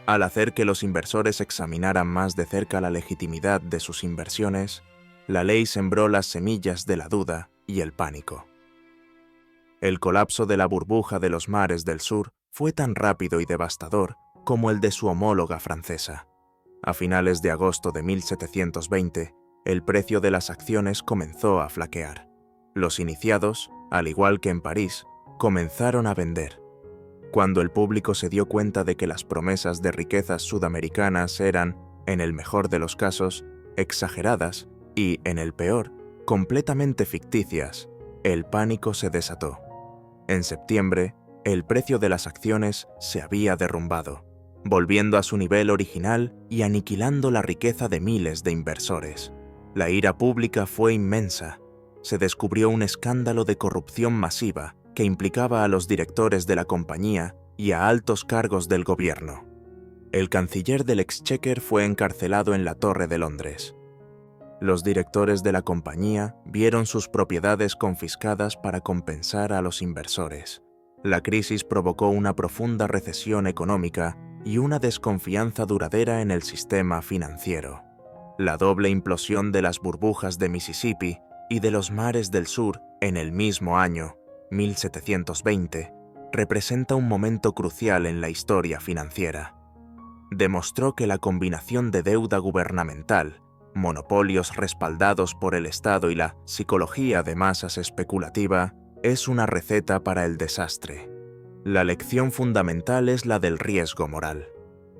Al hacer que los inversores examinaran más de cerca la legitimidad de sus inversiones, la ley sembró las semillas de la duda y el pánico. El colapso de la burbuja de los mares del sur fue tan rápido y devastador como el de su homóloga francesa. A finales de agosto de 1720, el precio de las acciones comenzó a flaquear. Los iniciados, al igual que en París, comenzaron a vender. Cuando el público se dio cuenta de que las promesas de riquezas sudamericanas eran, en el mejor de los casos, exageradas y, en el peor, completamente ficticias, el pánico se desató. En septiembre, el precio de las acciones se había derrumbado, volviendo a su nivel original y aniquilando la riqueza de miles de inversores. La ira pública fue inmensa. Se descubrió un escándalo de corrupción masiva que implicaba a los directores de la compañía y a altos cargos del gobierno. El canciller del Exchequer fue encarcelado en la Torre de Londres. Los directores de la compañía vieron sus propiedades confiscadas para compensar a los inversores. La crisis provocó una profunda recesión económica y una desconfianza duradera en el sistema financiero. La doble implosión de las burbujas de Mississippi y de los mares del sur en el mismo año, 1720, representa un momento crucial en la historia financiera. Demostró que la combinación de deuda gubernamental, monopolios respaldados por el Estado y la psicología de masas especulativa es una receta para el desastre. La lección fundamental es la del riesgo moral.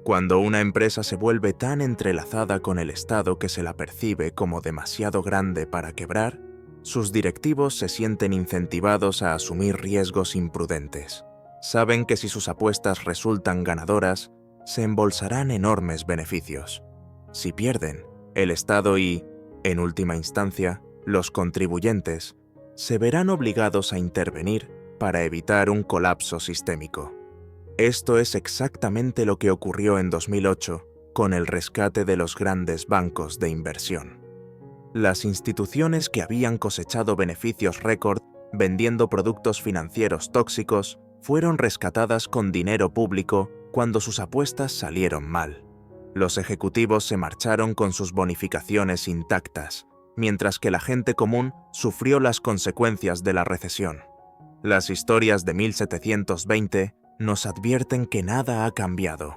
Cuando una empresa se vuelve tan entrelazada con el Estado que se la percibe como demasiado grande para quebrar, sus directivos se sienten incentivados a asumir riesgos imprudentes. Saben que si sus apuestas resultan ganadoras, se embolsarán enormes beneficios. Si pierden, el Estado y, en última instancia, los contribuyentes, se verán obligados a intervenir para evitar un colapso sistémico. Esto es exactamente lo que ocurrió en 2008 con el rescate de los grandes bancos de inversión. Las instituciones que habían cosechado beneficios récord vendiendo productos financieros tóxicos fueron rescatadas con dinero público cuando sus apuestas salieron mal. Los ejecutivos se marcharon con sus bonificaciones intactas, mientras que la gente común sufrió las consecuencias de la recesión. Las historias de 1720 nos advierten que nada ha cambiado.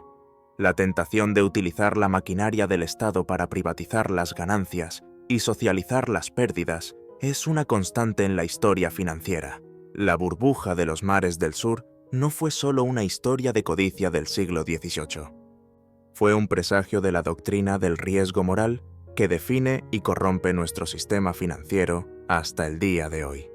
La tentación de utilizar la maquinaria del Estado para privatizar las ganancias y socializar las pérdidas es una constante en la historia financiera. La burbuja de los mares del sur no fue solo una historia de codicia del siglo XVIII. Fue un presagio de la doctrina del riesgo moral que define y corrompe nuestro sistema financiero hasta el día de hoy.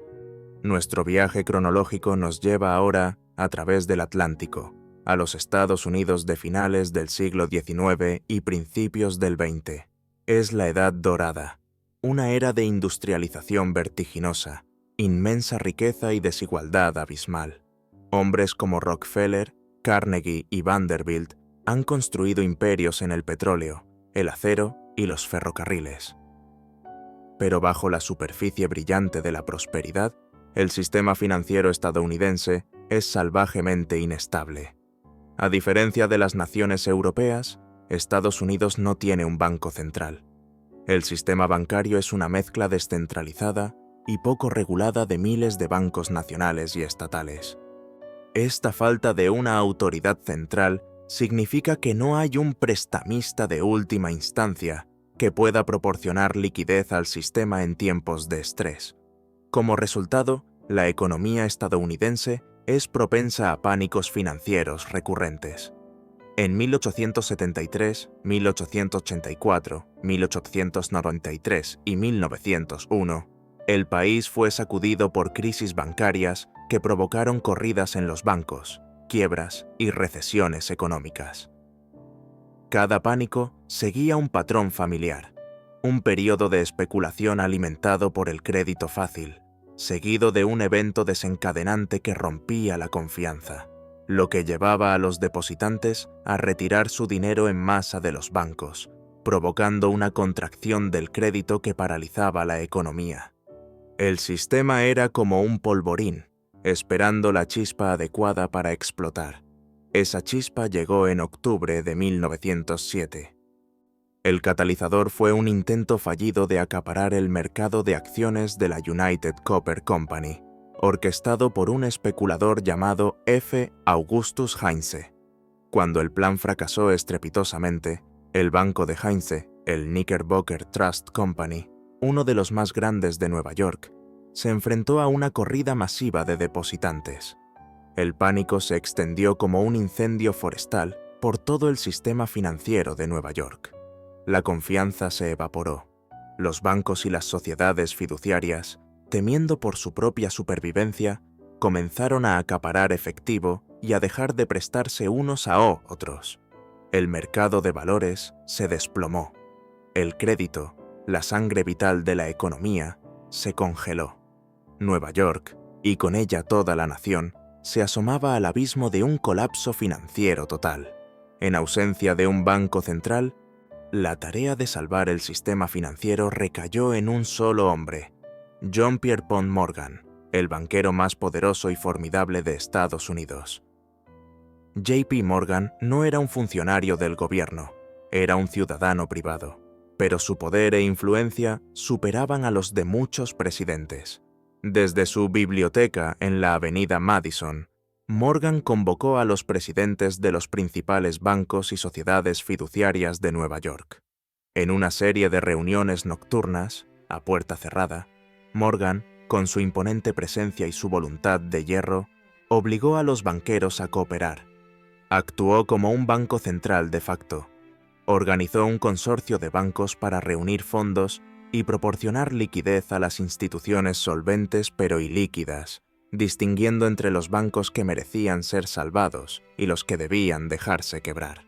Nuestro viaje cronológico nos lleva ahora a través del Atlántico, a los Estados Unidos de finales del siglo XIX y principios del XX. Es la Edad Dorada, una era de industrialización vertiginosa, inmensa riqueza y desigualdad abismal. Hombres como Rockefeller, Carnegie y Vanderbilt han construido imperios en el petróleo, el acero y los ferrocarriles. Pero bajo la superficie brillante de la prosperidad, el sistema financiero estadounidense es salvajemente inestable. A diferencia de las naciones europeas, Estados Unidos no tiene un banco central. El sistema bancario es una mezcla descentralizada y poco regulada de miles de bancos nacionales y estatales. Esta falta de una autoridad central significa que no hay un prestamista de última instancia que pueda proporcionar liquidez al sistema en tiempos de estrés. Como resultado, la economía estadounidense es propensa a pánicos financieros recurrentes. En 1873, 1884, 1893 y 1901, el país fue sacudido por crisis bancarias que provocaron corridas en los bancos, quiebras y recesiones económicas. Cada pánico seguía un patrón familiar, un periodo de especulación alimentado por el crédito fácil, seguido de un evento desencadenante que rompía la confianza, lo que llevaba a los depositantes a retirar su dinero en masa de los bancos, provocando una contracción del crédito que paralizaba la economía. El sistema era como un polvorín, esperando la chispa adecuada para explotar. Esa chispa llegó en octubre de 1907. El catalizador fue un intento fallido de acaparar el mercado de acciones de la United Copper Company, orquestado por un especulador llamado F. Augustus Heinze. Cuando el plan fracasó estrepitosamente, el banco de Heinze, el Knickerbocker Trust Company, uno de los más grandes de Nueva York, se enfrentó a una corrida masiva de depositantes. El pánico se extendió como un incendio forestal por todo el sistema financiero de Nueva York. La confianza se evaporó. Los bancos y las sociedades fiduciarias, temiendo por su propia supervivencia, comenzaron a acaparar efectivo y a dejar de prestarse unos a otros. El mercado de valores se desplomó. El crédito, la sangre vital de la economía, se congeló. Nueva York, y con ella toda la nación, se asomaba al abismo de un colapso financiero total. En ausencia de un banco central, la tarea de salvar el sistema financiero recayó en un solo hombre, John Pierpont Morgan, el banquero más poderoso y formidable de Estados Unidos. J.P. Morgan no era un funcionario del gobierno, era un ciudadano privado, pero su poder e influencia superaban a los de muchos presidentes. Desde su biblioteca en la avenida Madison, Morgan convocó a los presidentes de los principales bancos y sociedades fiduciarias de Nueva York. En una serie de reuniones nocturnas, a puerta cerrada, Morgan, con su imponente presencia y su voluntad de hierro, obligó a los banqueros a cooperar. Actuó como un banco central de facto. Organizó un consorcio de bancos para reunir fondos y proporcionar liquidez a las instituciones solventes pero ilíquidas, distinguiendo entre los bancos que merecían ser salvados y los que debían dejarse quebrar.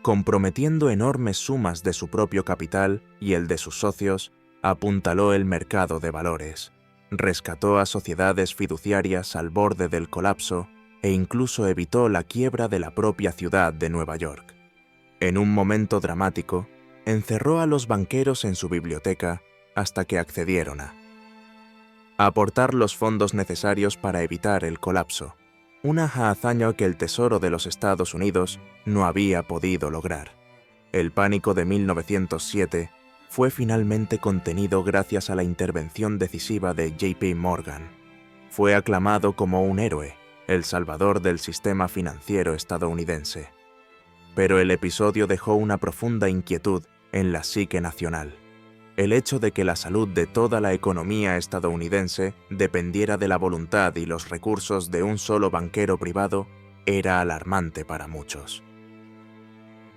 comprometiendo enormes sumas de su propio capital y el de sus socios, apuntaló el mercado de valores, rescató a sociedades fiduciarias al borde del colapso e incluso evitó la quiebra de la propia ciudad de Nueva York. En un momento dramático, encerró a los banqueros en su biblioteca hasta que accedieron a aportar los fondos necesarios para evitar el colapso, una hazaña que el Tesoro de los Estados Unidos no había podido lograr. El pánico de 1907 fue finalmente contenido gracias a la intervención decisiva de J.P. Morgan. Fue aclamado como un héroe, el salvador del sistema financiero estadounidense. Pero el episodio dejó una profunda inquietud en la psique nacional. El hecho de que la salud de toda la economía estadounidense dependiera de la voluntad y los recursos de un solo banquero privado era alarmante para muchos.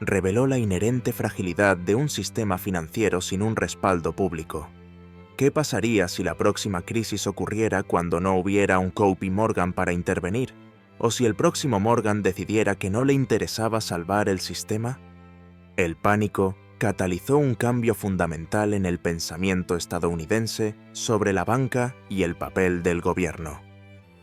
Reveló la inherente fragilidad de un sistema financiero sin un respaldo público. ¿Qué pasaría si la próxima crisis ocurriera cuando no hubiera un JP Morgan para intervenir? ¿O si el próximo Morgan decidiera que no le interesaba salvar el sistema? El pánico catalizó un cambio fundamental en el pensamiento estadounidense sobre la banca y el papel del gobierno.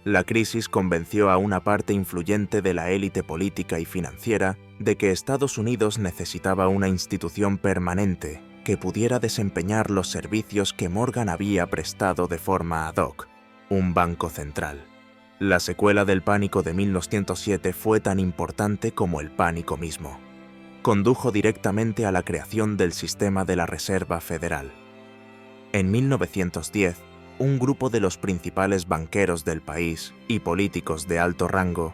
La crisis convenció a una parte influyente de la élite política y financiera de que Estados Unidos necesitaba una institución permanente que pudiera desempeñar los servicios que Morgan había prestado de forma ad hoc, un banco central. La secuela del pánico de 1907 fue tan importante como el pánico mismo. Condujo directamente a la creación del sistema de la Reserva Federal. En 1910, un grupo de los principales banqueros del país y políticos de alto rango,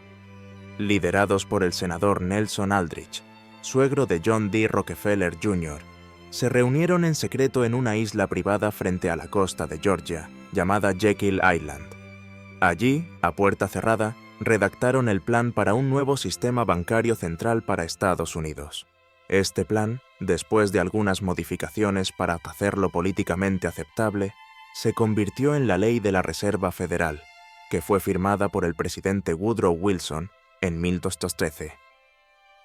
liderados por el senador Nelson Aldrich, suegro de John D. Rockefeller Jr., se reunieron en secreto en una isla privada frente a la costa de Georgia, llamada Jekyll Island. Allí, a puerta cerrada, redactaron el plan para un nuevo sistema bancario central para Estados Unidos. Este plan, después de algunas modificaciones para hacerlo políticamente aceptable, se convirtió en la Ley de la Reserva Federal, que fue firmada por el presidente Woodrow Wilson en 1913.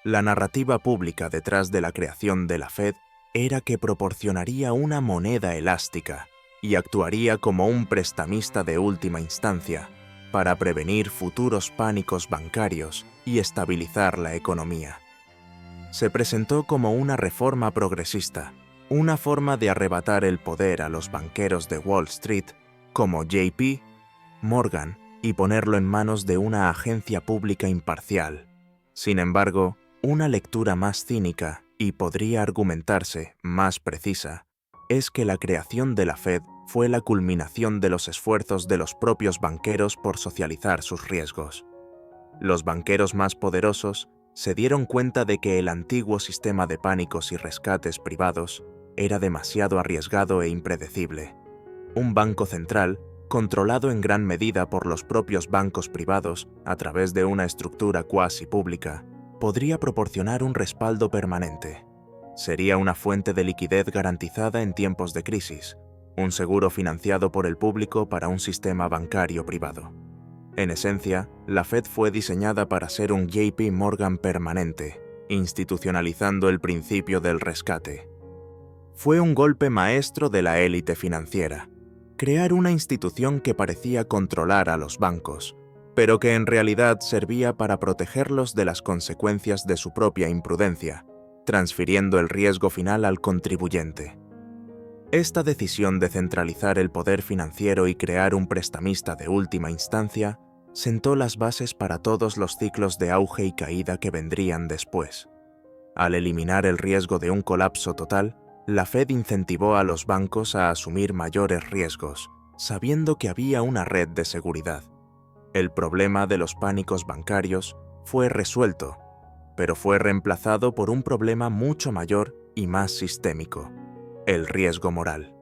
La narrativa pública detrás de la creación de la Fed era que proporcionaría una moneda elástica y actuaría como un prestamista de última instancia para prevenir futuros pánicos bancarios y estabilizar la economía. Se presentó como una reforma progresista, una forma de arrebatar el poder a los banqueros de Wall Street como J.P. Morgan y ponerlo en manos de una agencia pública imparcial. Sin embargo, una lectura más cínica y podría argumentarse más precisa es que la creación de la Fed fue la culminación de los esfuerzos de los propios banqueros por socializar sus riesgos. Los banqueros más poderosos se dieron cuenta de que el antiguo sistema de pánicos y rescates privados era demasiado arriesgado e impredecible. Un banco central, controlado en gran medida por los propios bancos privados a través de una estructura cuasi pública, podría proporcionar un respaldo permanente. Sería una fuente de liquidez garantizada en tiempos de crisis, un seguro financiado por el público para un sistema bancario privado. En esencia, la Fed fue diseñada para ser un JP Morgan permanente, institucionalizando el principio del rescate. Fue un golpe maestro de la élite financiera, crear una institución que parecía controlar a los bancos, pero que en realidad servía para protegerlos de las consecuencias de su propia imprudencia, transfiriendo el riesgo final al contribuyente. Esta decisión de centralizar el poder financiero y crear un prestamista de última instancia sentó las bases para todos los ciclos de auge y caída que vendrían después. Al eliminar el riesgo de un colapso total, la Fed incentivó a los bancos a asumir mayores riesgos, sabiendo que había una red de seguridad. El problema de los pánicos bancarios fue resuelto, pero fue reemplazado por un problema mucho mayor y más sistémico: el riesgo moral.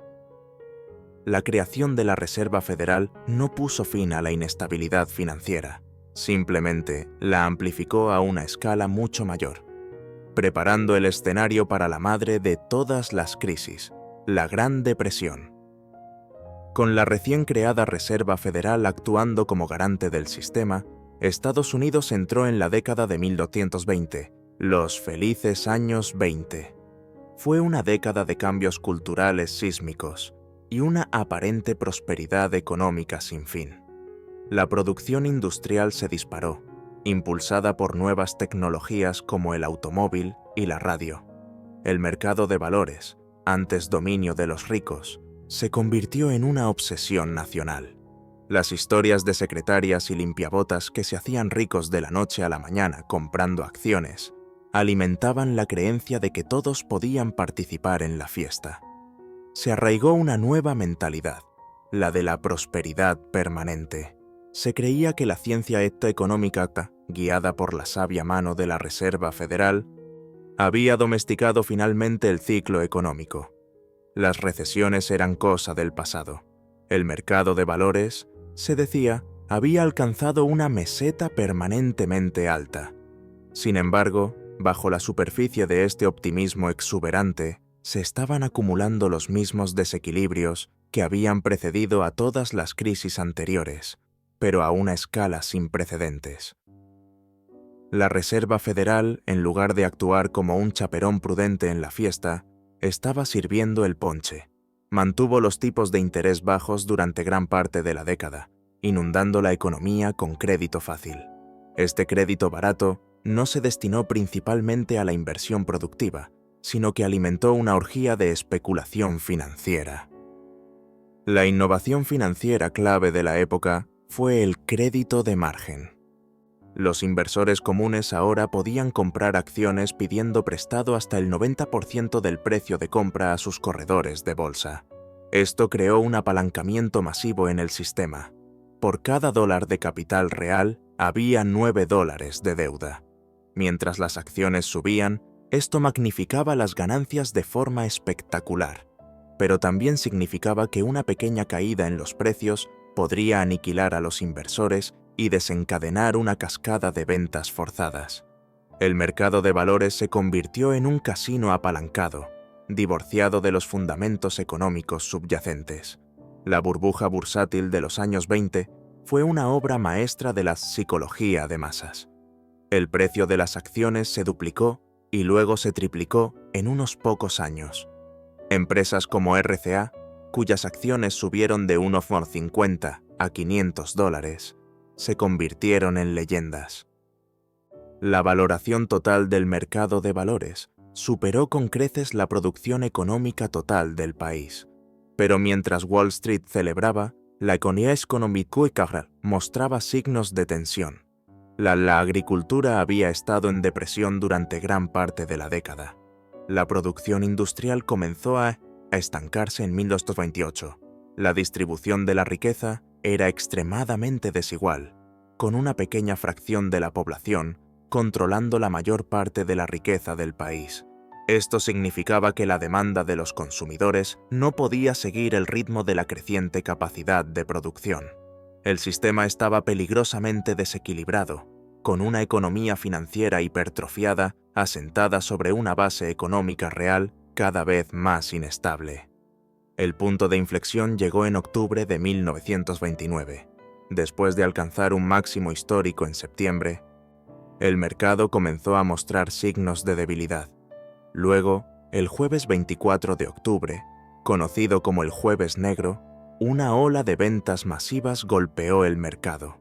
La creación de la Reserva Federal no puso fin a la inestabilidad financiera, simplemente la amplificó a una escala mucho mayor, preparando el escenario para la madre de todas las crisis, la Gran Depresión. Con la recién creada Reserva Federal actuando como garante del sistema, Estados Unidos entró en la década de 1920 Los felices años 20. Fue una década de cambios culturales sísmicos y una aparente prosperidad económica sin fin. La producción industrial se disparó, impulsada por nuevas tecnologías como el automóvil y la radio. El mercado de valores, antes dominio de los ricos, se convirtió en una obsesión nacional. Las historias de secretarias y limpiabotas que se hacían ricos de la noche a la mañana comprando acciones alimentaban la creencia de que todos podían participar en la fiesta. Se arraigó una nueva mentalidad, la de la prosperidad permanente. Se creía que la ciencia económica, guiada por la sabia mano de la Reserva Federal, había domesticado finalmente el ciclo económico. Las recesiones eran cosa del pasado. El mercado de valores, se decía, había alcanzado una meseta permanentemente alta. Sin embargo, bajo la superficie de este optimismo exuberante, se estaban acumulando los mismos desequilibrios que habían precedido a todas las crisis anteriores, pero a una escala sin precedentes. La Reserva Federal, en lugar de actuar como un chaperón prudente en la fiesta, estaba sirviendo el ponche. Mantuvo los tipos de interés bajos durante gran parte de la década, inundando la economía con crédito fácil. Este crédito barato no se destinó principalmente a la inversión productiva, sino que alimentó una orgía de especulación financiera. La innovación financiera clave de la época fue el crédito de margen. Los inversores comunes ahora podían comprar acciones pidiendo prestado hasta el 90% del precio de compra a sus corredores de bolsa. Esto creó un apalancamiento masivo en el sistema. Por cada $1 de capital real, había $9 de deuda. Mientras las acciones subían, esto magnificaba las ganancias de forma espectacular, pero también significaba que una pequeña caída en los precios podría aniquilar a los inversores y desencadenar una cascada de ventas forzadas. El mercado de valores se convirtió en un casino apalancado, divorciado de los fundamentos económicos subyacentes. La burbuja bursátil de los años 20 fue una obra maestra de la psicología de masas. El precio de las acciones se duplicó y luego se triplicó en unos pocos años. Empresas como RCA, cuyas acciones subieron de $1,50 a $500, se convirtieron en leyendas. La valoración total del mercado de valores superó con creces la producción económica total del país. Pero mientras Wall Street celebraba, la economía económica mostraba signos de tensión. La agricultura había estado en depresión durante gran parte de la década. La producción industrial comenzó a estancarse en 1928. La distribución de la riqueza era extremadamente desigual, con una pequeña fracción de la población controlando la mayor parte de la riqueza del país. Esto significaba que la demanda de los consumidores no podía seguir el ritmo de la creciente capacidad de producción. El sistema estaba peligrosamente desequilibrado, con una economía financiera hipertrofiada asentada sobre una base económica real cada vez más inestable. El punto de inflexión llegó en octubre de 1929. Después de alcanzar un máximo histórico en septiembre, el mercado comenzó a mostrar signos de debilidad. Luego, el jueves 24 de octubre, conocido como el Jueves Negro, una ola de ventas masivas golpeó el mercado.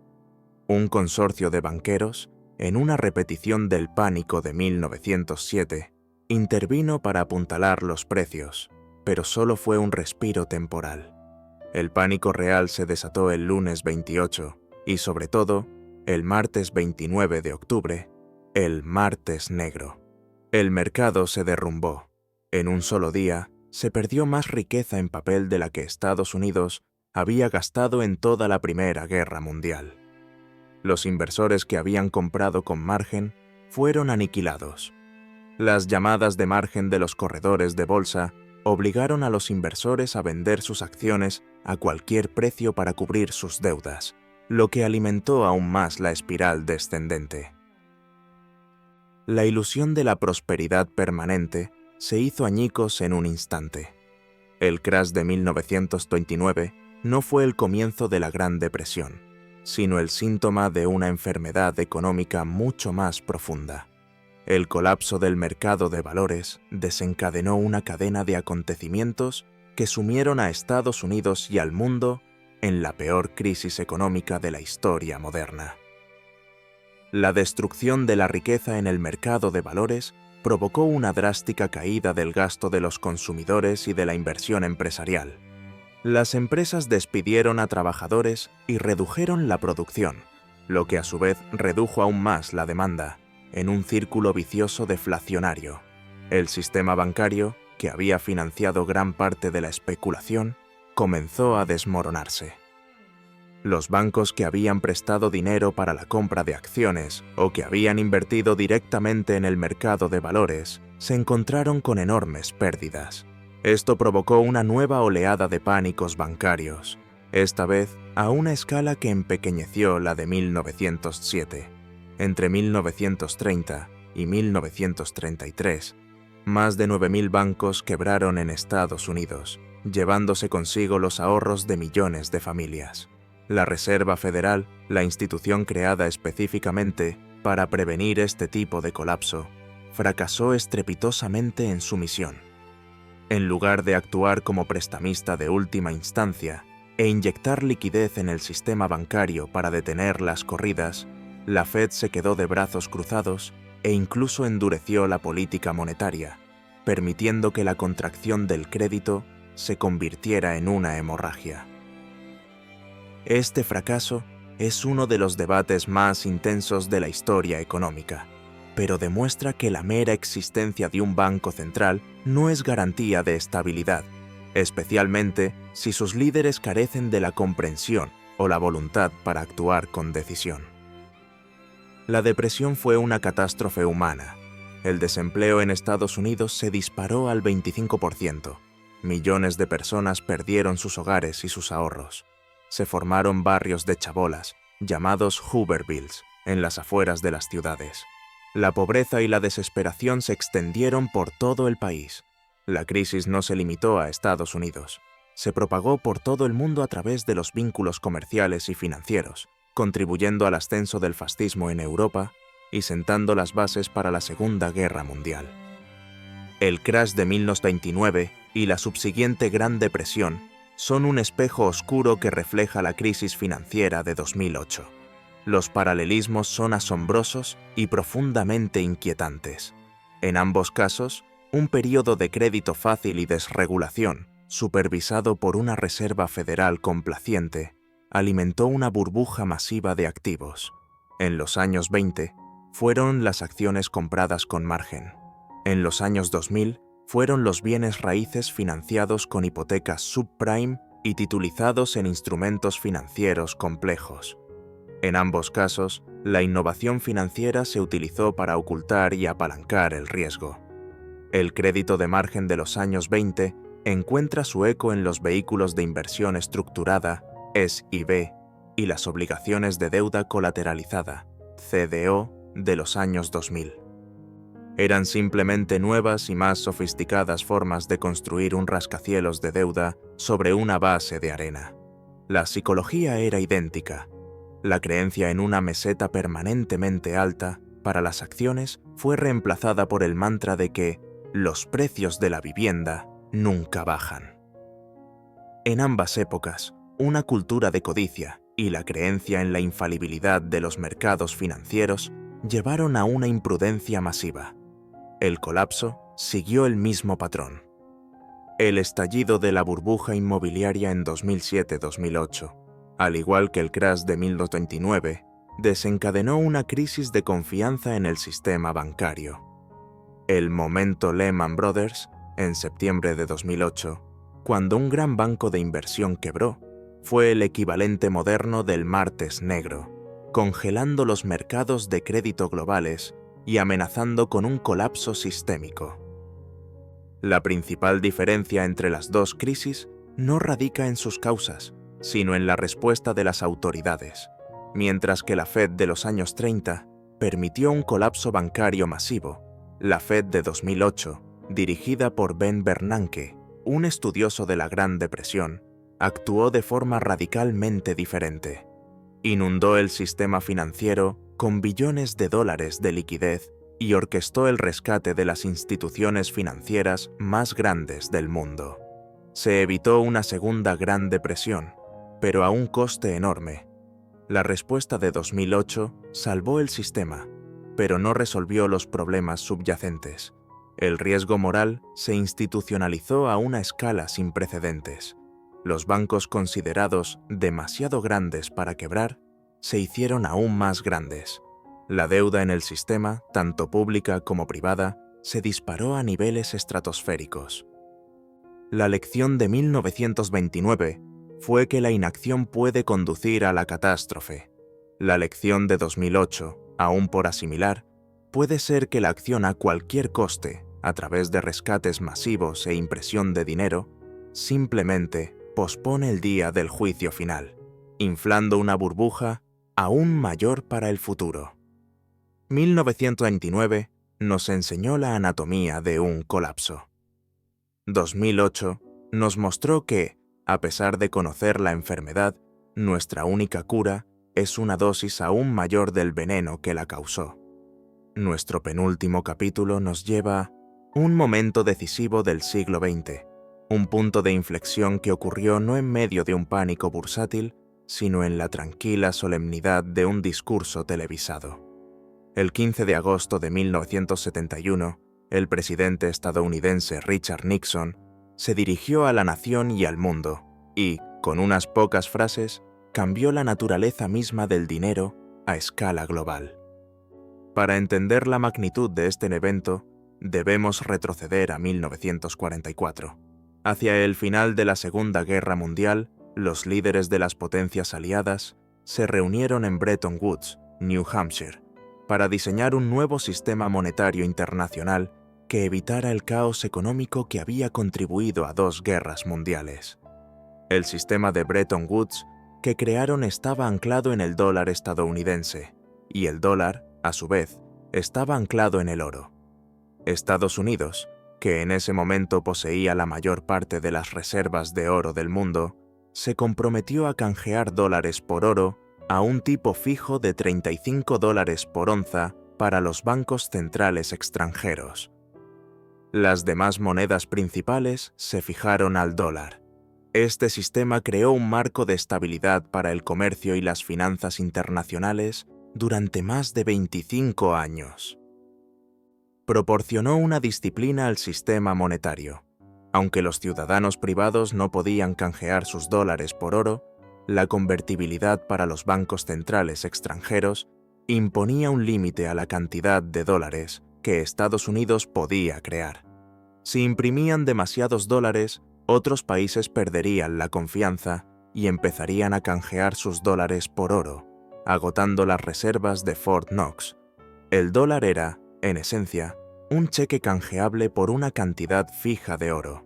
Un consorcio de banqueros, en una repetición del pánico de 1907, intervino para apuntalar los precios, pero solo fue un respiro temporal. El pánico real se desató el lunes 28 y, sobre todo, el martes 29 de octubre, el Martes Negro. El mercado se derrumbó. En un solo día, se perdió más riqueza en papel de la que Estados Unidos había gastado en toda la Primera Guerra Mundial. Los inversores que habían comprado con margen fueron aniquilados. Las llamadas de margen de los corredores de bolsa obligaron a los inversores a vender sus acciones a cualquier precio para cubrir sus deudas, lo que alimentó aún más la espiral descendente. La ilusión de la prosperidad permanente se hizo añicos en un instante. El crash de 1929 no fue el comienzo de la Gran Depresión, sino el síntoma de una enfermedad económica mucho más profunda. El colapso del mercado de valores desencadenó una cadena de acontecimientos que sumieron a Estados Unidos y al mundo en la peor crisis económica de la historia moderna. La destrucción de la riqueza en el mercado de valores provocó una drástica caída del gasto de los consumidores y de la inversión empresarial. Las empresas despidieron a trabajadores y redujeron la producción, lo que a su vez redujo aún más la demanda, en un círculo vicioso deflacionario. El sistema bancario, que había financiado gran parte de la especulación, comenzó a desmoronarse. Los bancos que habían prestado dinero para la compra de acciones o que habían invertido directamente en el mercado de valores se encontraron con enormes pérdidas. Esto provocó una nueva oleada de pánicos bancarios, esta vez a una escala que empequeñeció la de 1907. Entre 1930 y 1933, más de 9.000 bancos quebraron en Estados Unidos, llevándose consigo los ahorros de millones de familias. La Reserva Federal, la institución creada específicamente para prevenir este tipo de colapso, fracasó estrepitosamente en su misión. En lugar de actuar como prestamista de última instancia e inyectar liquidez en el sistema bancario para detener las corridas, la Fed se quedó de brazos cruzados e incluso endureció la política monetaria, permitiendo que la contracción del crédito se convirtiera en una hemorragia. Este fracaso es uno de los debates más intensos de la historia económica, pero demuestra que la mera existencia de un banco central no es garantía de estabilidad, especialmente si sus líderes carecen de la comprensión o la voluntad para actuar con decisión. La depresión fue una catástrofe humana. El desempleo en Estados Unidos se disparó al 25%. Millones de personas perdieron sus hogares y sus ahorros. Se formaron barrios de chabolas, llamados Hoovervilles, en las afueras de las ciudades. La pobreza y la desesperación se extendieron por todo el país. La crisis no se limitó a Estados Unidos. Se propagó por todo el mundo a través de los vínculos comerciales y financieros, contribuyendo al ascenso del fascismo en Europa y sentando las bases para la Segunda Guerra Mundial. El crash de 1929 y la subsiguiente Gran Depresión son un espejo oscuro que refleja la crisis financiera de 2008. Los paralelismos son asombrosos y profundamente inquietantes. En ambos casos, un período de crédito fácil y desregulación, supervisado por una Reserva Federal complaciente, alimentó una burbuja masiva de activos. En los años 20, fueron las acciones compradas con margen. En los años 2000, fueron los bienes raíces financiados con hipotecas subprime y titulizados en instrumentos financieros complejos. En ambos casos, la innovación financiera se utilizó para ocultar y apalancar el riesgo. El crédito de margen de los años 20 encuentra su eco en los vehículos de inversión estructurada, S&B, y las obligaciones de deuda colateralizada, CDO, de los años 2000. Eran simplemente nuevas y más sofisticadas formas de construir un rascacielos de deuda sobre una base de arena. La psicología era idéntica. La creencia en una meseta permanentemente alta para las acciones fue reemplazada por el mantra de que los precios de la vivienda nunca bajan. En ambas épocas, una cultura de codicia y la creencia en la infalibilidad de los mercados financieros llevaron a una imprudencia masiva. El colapso siguió el mismo patrón. El estallido de la burbuja inmobiliaria en 2007-2008, al igual que el crash de 1929, desencadenó una crisis de confianza en el sistema bancario. El momento Lehman Brothers, en septiembre de 2008, cuando un gran banco de inversión quebró, fue el equivalente moderno del martes negro, congelando los mercados de crédito globales y amenazando con un colapso sistémico. La principal diferencia entre las dos crisis no radica en sus causas, sino en la respuesta de las autoridades. Mientras que la Fed de los años 30 permitió un colapso bancario masivo, la Fed de 2008, dirigida por Ben Bernanke, un estudioso de la Gran Depresión, actuó de forma radicalmente diferente. Inundó el sistema financiero con billones de dólares de liquidez y orquestó el rescate de las instituciones financieras más grandes del mundo. Se evitó una segunda Gran Depresión, pero a un coste enorme. La respuesta de 2008 salvó el sistema, pero no resolvió los problemas subyacentes. El riesgo moral se institucionalizó a una escala sin precedentes. Los bancos considerados demasiado grandes para quebrar se hicieron aún más grandes. La deuda en el sistema, tanto pública como privada, se disparó a niveles estratosféricos. La lección de 1929 fue que la inacción puede conducir a la catástrofe. La lección de 2008, aún por asimilar, puede ser que la acción a cualquier coste, a través de rescates masivos e impresión de dinero, simplemente pospone el día del juicio final, inflando una burbuja aún mayor para el futuro. 1929 nos enseñó la anatomía de un colapso. 2008 nos mostró que, a pesar de conocer la enfermedad, nuestra única cura es una dosis aún mayor del veneno que la causó. Nuestro penúltimo capítulo nos lleva a un momento decisivo del siglo XX, un punto de inflexión que ocurrió no en medio de un pánico bursátil, sino en la tranquila solemnidad de un discurso televisado. El 15 de agosto de 1971, el presidente estadounidense Richard Nixon se dirigió a la nación y al mundo y, con unas pocas frases, cambió la naturaleza misma del dinero a escala global. Para entender la magnitud de este evento, debemos retroceder a 1944. Hacia el final de la Segunda Guerra Mundial, los líderes de las potencias aliadas se reunieron en Bretton Woods, New Hampshire, para diseñar un nuevo sistema monetario internacional que evitara el caos económico que había contribuido a 2 guerras mundiales. El sistema de Bretton Woods que crearon estaba anclado en el dólar estadounidense, y el dólar, a su vez, estaba anclado en el oro. Estados Unidos, que en ese momento poseía la mayor parte de las reservas de oro del mundo, se comprometió a canjear dólares por oro a un tipo fijo de $35 por onza para los bancos centrales extranjeros. Las demás monedas principales se fijaron al dólar. Este sistema creó un marco de estabilidad para el comercio y las finanzas internacionales durante más de 25 años. Proporcionó una disciplina al sistema monetario. Aunque los ciudadanos privados no podían canjear sus dólares por oro, la convertibilidad para los bancos centrales extranjeros imponía un límite a la cantidad de dólares que Estados Unidos podía crear. Si imprimían demasiados dólares, otros países perderían la confianza y empezarían a canjear sus dólares por oro, agotando las reservas de Fort Knox. El dólar era, en esencia, un cheque canjeable por una cantidad fija de oro.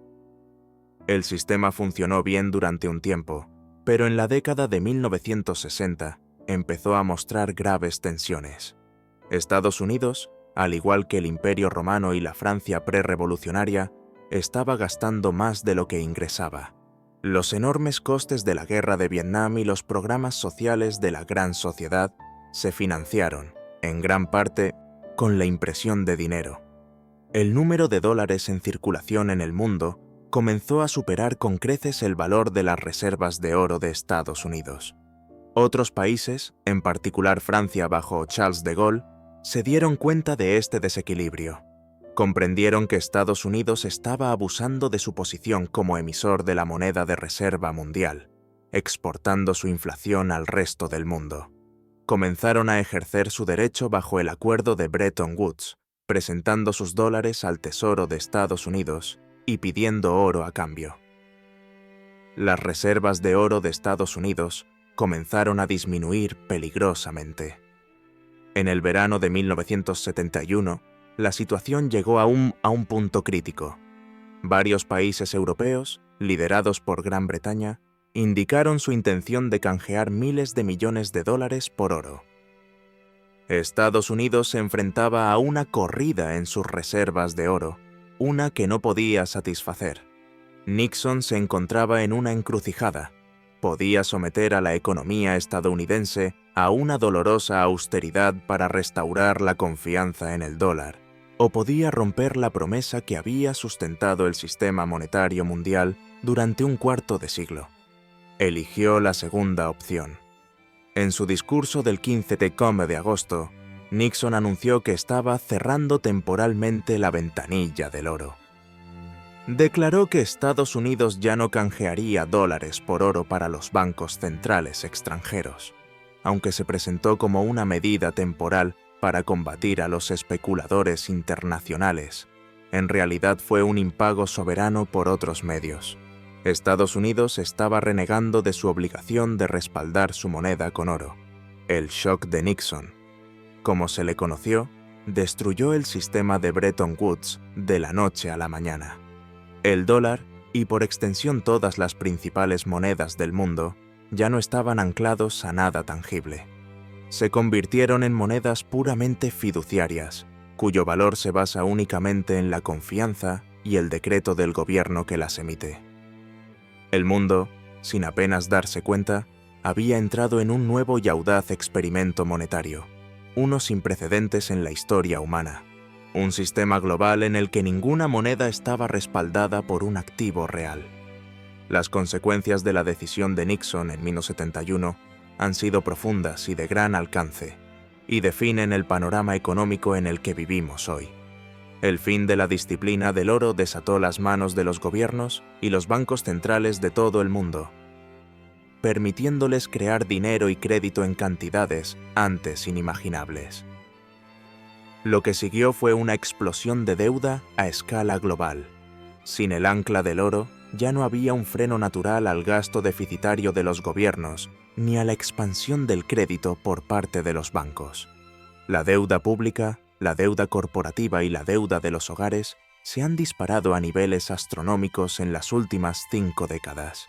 El sistema funcionó bien durante un tiempo, pero en la década de 1960 empezó a mostrar graves tensiones. Estados Unidos, al igual que el Imperio Romano y la Francia prerrevolucionaria, estaba gastando más de lo que ingresaba. Los enormes costes de la guerra de Vietnam y los programas sociales de la Gran Sociedad se financiaron, en gran parte, con la impresión de dinero. El número de dólares en circulación en el mundo comenzó a superar con creces el valor de las reservas de oro de Estados Unidos. Otros países, en particular Francia bajo Charles de Gaulle, se dieron cuenta de este desequilibrio. Comprendieron que Estados Unidos estaba abusando de su posición como emisor de la moneda de reserva mundial, exportando su inflación al resto del mundo. Comenzaron a ejercer su derecho bajo el acuerdo de Bretton Woods, presentando sus dólares al Tesoro de Estados Unidos y pidiendo oro a cambio. Las reservas de oro de Estados Unidos comenzaron a disminuir peligrosamente. En el verano de 1971, la situación llegó a un punto crítico. Varios países europeos, liderados por Gran Bretaña, indicaron su intención de canjear miles de millones de dólares por oro. Estados Unidos se enfrentaba a una corrida en sus reservas de oro, una que no podía satisfacer. Nixon se encontraba en una encrucijada. Podía someter a la economía estadounidense a una dolorosa austeridad para restaurar la confianza en el dólar, o podía romper la promesa que había sustentado el sistema monetario mundial durante un cuarto de siglo. Eligió la segunda opción. En su discurso del 15 de agosto, Nixon anunció que estaba cerrando temporalmente la ventanilla del oro. Declaró que Estados Unidos ya no canjearía dólares por oro para los bancos centrales extranjeros, aunque se presentó como una medida temporal para combatir a los especuladores internacionales. En realidad fue un impago soberano por otros medios. Estados Unidos estaba renegando de su obligación de respaldar su moneda con oro. El shock de Nixon, como se le conoció, destruyó el sistema de Bretton Woods de la noche a la mañana. El dólar, y por extensión todas las principales monedas del mundo, ya no estaban anclados a nada tangible. Se convirtieron en monedas puramente fiduciarias, cuyo valor se basa únicamente en la confianza y el decreto del gobierno que las emite. El mundo, sin apenas darse cuenta, había entrado en un nuevo y audaz experimento monetario, uno sin precedentes en la historia humana. Un sistema global en el que ninguna moneda estaba respaldada por un activo real. Las consecuencias de la decisión de Nixon en 1971 han sido profundas y de gran alcance, y definen el panorama económico en el que vivimos hoy. El fin de la disciplina del oro desató las manos de los gobiernos y los bancos centrales de todo el mundo, permitiéndoles crear dinero y crédito en cantidades antes inimaginables. Lo que siguió fue una explosión de deuda a escala global. Sin el ancla del oro, ya no había un freno natural al gasto deficitario de los gobiernos, ni a la expansión del crédito por parte de los bancos. La deuda pública, la deuda corporativa y la deuda de los hogares se han disparado a niveles astronómicos en las últimas 5 décadas.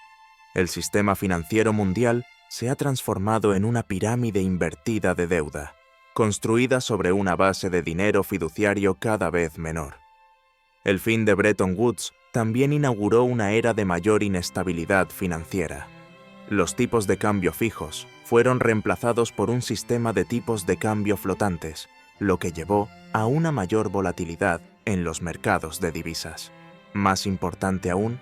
El sistema financiero mundial se ha transformado en una pirámide invertida de deuda, construida sobre una base de dinero fiduciario cada vez menor. El fin de Bretton Woods también inauguró una era de mayor inestabilidad financiera. Los tipos de cambio fijos fueron reemplazados por un sistema de tipos de cambio flotantes, lo que llevó a una mayor volatilidad en los mercados de divisas. Más importante aún,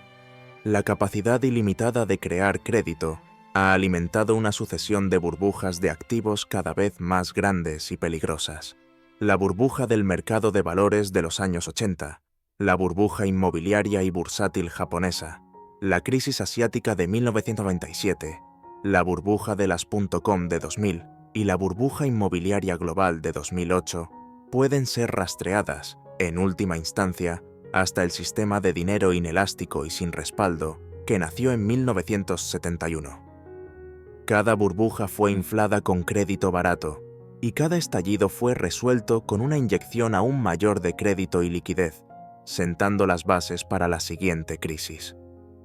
la capacidad ilimitada de crear crédito ha alimentado una sucesión de burbujas de activos cada vez más grandes y peligrosas. La burbuja del mercado de valores de los años 80, la burbuja inmobiliaria y bursátil japonesa, la crisis asiática de 1997, la burbuja de las .com de 2000 y la burbuja inmobiliaria global de 2008 pueden ser rastreadas, en última instancia, hasta el sistema de dinero inelástico y sin respaldo que nació en 1971. Cada burbuja fue inflada con crédito barato, y cada estallido fue resuelto con una inyección aún mayor de crédito y liquidez, sentando las bases para la siguiente crisis.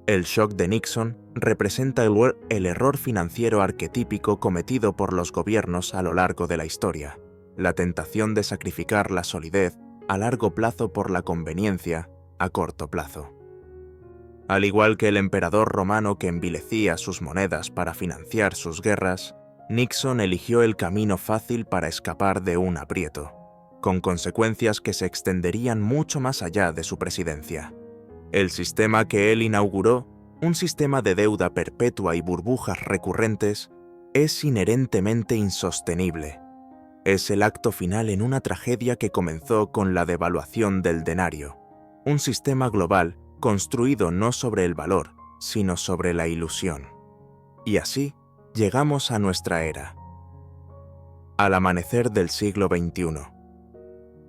El shock de Nixon representa el error financiero arquetípico cometido por los gobiernos a lo largo de la historia, la tentación de sacrificar la solidez a largo plazo por la conveniencia a corto plazo. Al igual que el emperador romano que envilecía sus monedas para financiar sus guerras, Nixon eligió el camino fácil para escapar de un aprieto, con consecuencias que se extenderían mucho más allá de su presidencia. El sistema que él inauguró, un sistema de deuda perpetua y burbujas recurrentes, es inherentemente insostenible. Es el acto final en una tragedia que comenzó con la devaluación del denario, un sistema global construido no sobre el valor, sino sobre la ilusión. Y así, llegamos a nuestra era. Al amanecer del siglo XXI.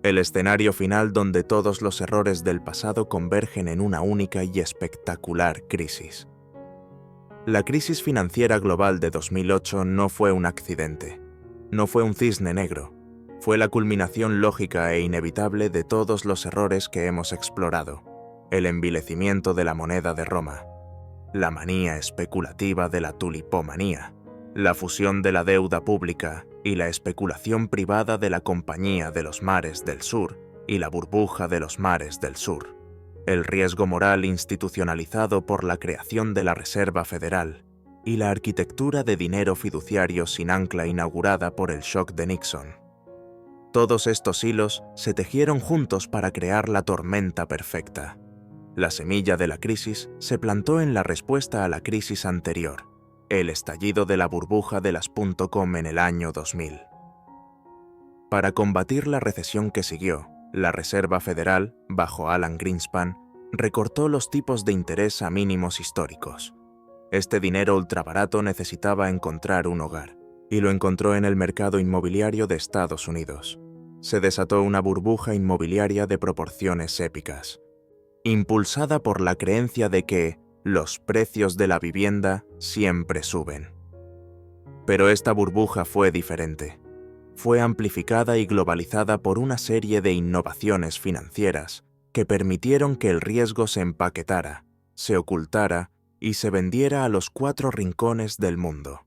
El escenario final donde todos los errores del pasado convergen en una única y espectacular crisis. La crisis financiera global de 2008 no fue un accidente, no fue un cisne negro, fue la culminación lógica e inevitable de todos los errores que hemos explorado. El envilecimiento de la moneda de Roma, la manía especulativa de la tulipomanía, la fusión de la deuda pública y la especulación privada de la Compañía de los Mares del Sur y la burbuja de los mares del sur, el riesgo moral institucionalizado por la creación de la Reserva Federal, y la arquitectura de dinero fiduciario sin ancla inaugurada por el shock de Nixon. Todos estos hilos se tejieron juntos para crear la tormenta perfecta. La semilla de la crisis se plantó en la respuesta a la crisis anterior, el estallido de la burbuja de las .com en el año 2000. Para combatir la recesión que siguió, la Reserva Federal, bajo Alan Greenspan, recortó los tipos de interés a mínimos históricos. Este dinero ultrabarato necesitaba encontrar un hogar, y lo encontró en el mercado inmobiliario de Estados Unidos. Se desató una burbuja inmobiliaria de proporciones épicas, impulsada por la creencia de que los precios de la vivienda siempre suben. Pero esta burbuja fue diferente. Fue amplificada y globalizada por una serie de innovaciones financieras que permitieron que el riesgo se empaquetara, se ocultara y se vendiera a los 4 rincones del mundo.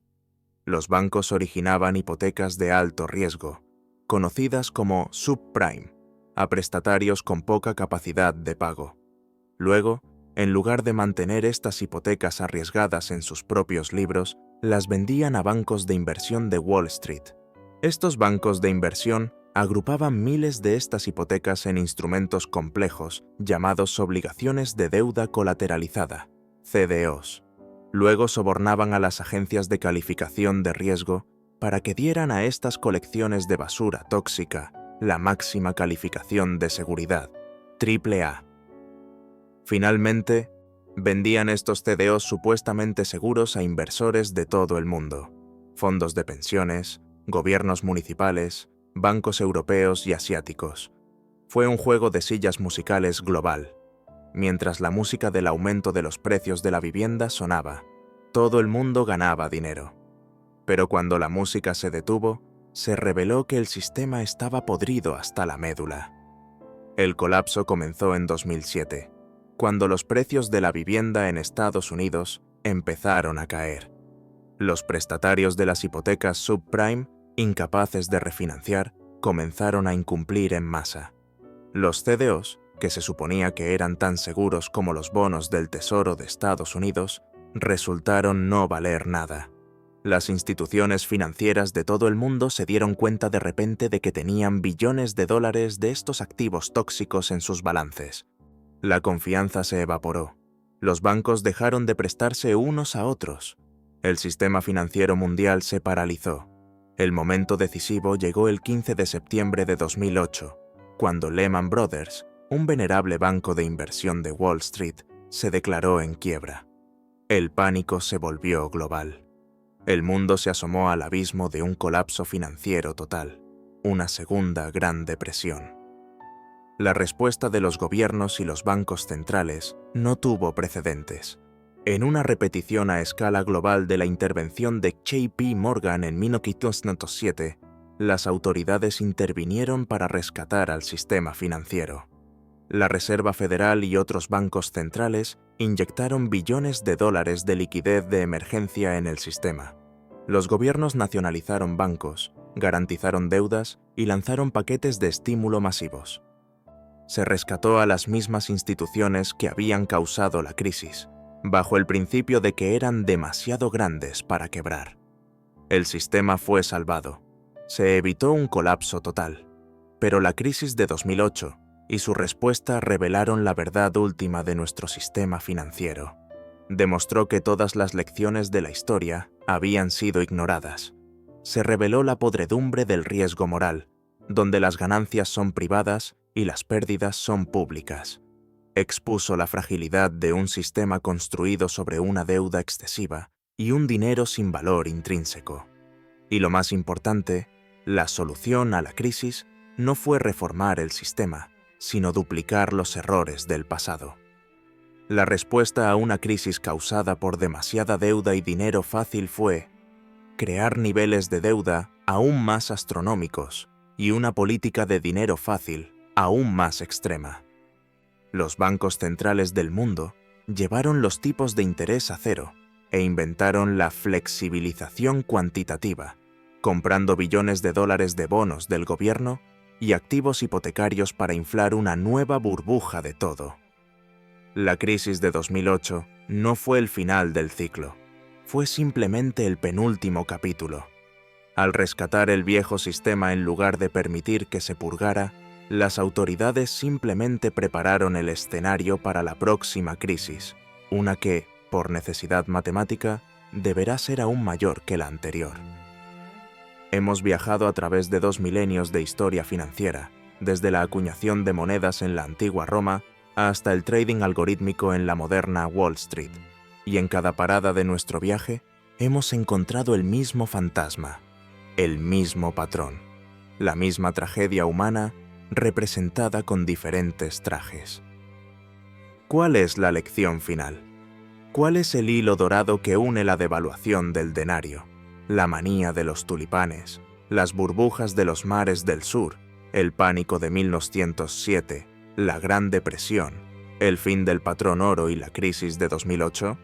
Los bancos originaban hipotecas de alto riesgo, conocidas como subprime, a prestatarios con poca capacidad de pago. Luego, en lugar de mantener estas hipotecas arriesgadas en sus propios libros, las vendían a bancos de inversión de Wall Street. Estos bancos de inversión agrupaban miles de estas hipotecas en instrumentos complejos llamados obligaciones de deuda colateralizada, CDOs. Luego sobornaban a las agencias de calificación de riesgo para que dieran a estas colecciones de basura tóxica la máxima calificación de seguridad, AAA. Finalmente, vendían estos CDOs supuestamente seguros a inversores de todo el mundo, fondos de pensiones, gobiernos municipales, bancos europeos y asiáticos. Fue un juego de sillas musicales global. Mientras la música del aumento de los precios de la vivienda sonaba, todo el mundo ganaba dinero. Pero cuando la música se detuvo, se reveló que el sistema estaba podrido hasta la médula. El colapso comenzó en 2007, cuando los precios de la vivienda en Estados Unidos empezaron a caer. Los prestatarios de las hipotecas subprime, incapaces de refinanciar, comenzaron a incumplir en masa. Los CDOs, que se suponía que eran tan seguros como los bonos del Tesoro de Estados Unidos, resultaron no valer nada. Las instituciones financieras de todo el mundo se dieron cuenta de repente de que tenían billones de dólares de estos activos tóxicos en sus balances. La confianza se evaporó. Los bancos dejaron de prestarse unos a otros. El sistema financiero mundial se paralizó. El momento decisivo llegó el 15 de septiembre de 2008, cuando Lehman Brothers, un venerable banco de inversión de Wall Street, se declaró en quiebra. El pánico se volvió global. El mundo se asomó al abismo de un colapso financiero total, una segunda Gran Depresión. La respuesta de los gobiernos y los bancos centrales no tuvo precedentes. En una repetición a escala global de la intervención de JP Morgan en 1907, las autoridades intervinieron para rescatar al sistema financiero. La Reserva Federal y otros bancos centrales inyectaron billones de dólares de liquidez de emergencia en el sistema. Los gobiernos nacionalizaron bancos, garantizaron deudas y lanzaron paquetes de estímulo masivos. Se rescató a las mismas instituciones que habían causado la crisis, bajo el principio de que eran demasiado grandes para quebrar. El sistema fue salvado. Se evitó un colapso total, pero la crisis de 2008 y su respuesta revelaron la verdad última de nuestro sistema financiero. Demostró que todas las lecciones de la historia habían sido ignoradas. Se reveló la podredumbre del riesgo moral, donde las ganancias son privadas y las pérdidas son públicas. Expuso la fragilidad de un sistema construido sobre una deuda excesiva y un dinero sin valor intrínseco. Y lo más importante, la solución a la crisis no fue reformar el sistema, sino duplicar los errores del pasado. La respuesta a una crisis causada por demasiada deuda y dinero fácil fue crear niveles de deuda aún más astronómicos y una política de dinero fácil aún más extrema. Los bancos centrales del mundo llevaron los tipos de interés a cero e inventaron la flexibilización cuantitativa, comprando billones de dólares de bonos del gobierno y activos hipotecarios para inflar una nueva burbuja de todo. La crisis de 2008 no fue el final del ciclo, fue simplemente el penúltimo capítulo. Al rescatar el viejo sistema en lugar de permitir que se purgara, las autoridades simplemente prepararon el escenario para la próxima crisis, una que, por necesidad matemática, deberá ser aún mayor que la anterior. Hemos viajado a través de 2 milenios de historia financiera, desde la acuñación de monedas en la antigua Roma hasta el trading algorítmico en la moderna Wall Street, y en cada parada de nuestro viaje hemos encontrado el mismo fantasma, el mismo patrón, la misma tragedia humana representada con diferentes trajes. ¿Cuál es la lección final? ¿Cuál es el hilo dorado que une la devaluación del denario, la manía de los tulipanes, las burbujas de los mares del sur, el pánico de 1907, la Gran Depresión, el fin del patrón oro y la crisis de 2008?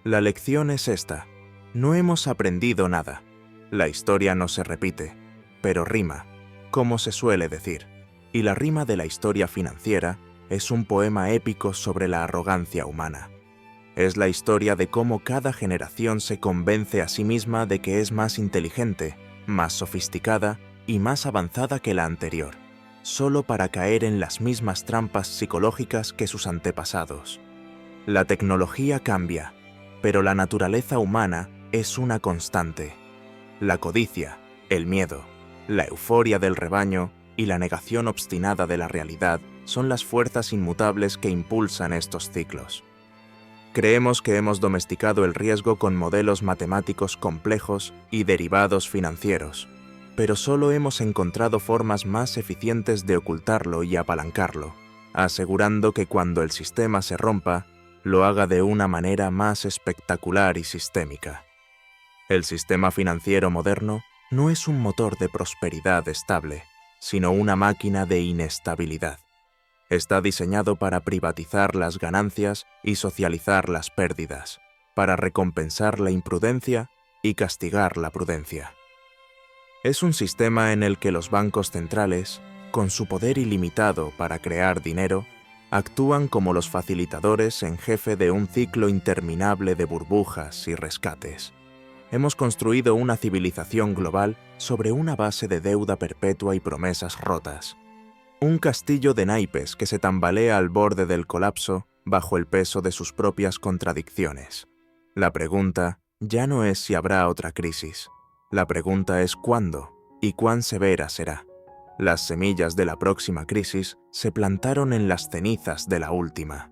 La lección es esta: no hemos aprendido nada. La historia no se repite, pero rima, como se suele decir, y la rima de la historia financiera es un poema épico sobre la arrogancia humana. Es la historia de cómo cada generación se convence a sí misma de que es más inteligente, más sofisticada y más avanzada que la anterior, solo para caer en las mismas trampas psicológicas que sus antepasados. La tecnología cambia, pero la naturaleza humana es una constante. La codicia, el miedo, la euforia del rebaño y la negación obstinada de la realidad son las fuerzas inmutables que impulsan estos ciclos. Creemos que hemos domesticado el riesgo con modelos matemáticos complejos y derivados financieros, pero solo hemos encontrado formas más eficientes de ocultarlo y apalancarlo, asegurando que cuando el sistema se rompa, lo haga de una manera más espectacular y sistémica. El sistema financiero moderno no es un motor de prosperidad estable, sino una máquina de inestabilidad. Está diseñado para privatizar las ganancias y socializar las pérdidas, para recompensar la imprudencia y castigar la prudencia. Es un sistema en el que los bancos centrales, con su poder ilimitado para crear dinero, actúan como los facilitadores en jefe de un ciclo interminable de burbujas y rescates. Hemos construido una civilización global sobre una base de deuda perpetua y promesas rotas. Un castillo de naipes que se tambalea al borde del colapso bajo el peso de sus propias contradicciones. La pregunta ya no es si habrá otra crisis. La pregunta es cuándo y cuán severa será. Las semillas de la próxima crisis se plantaron en las cenizas de la última.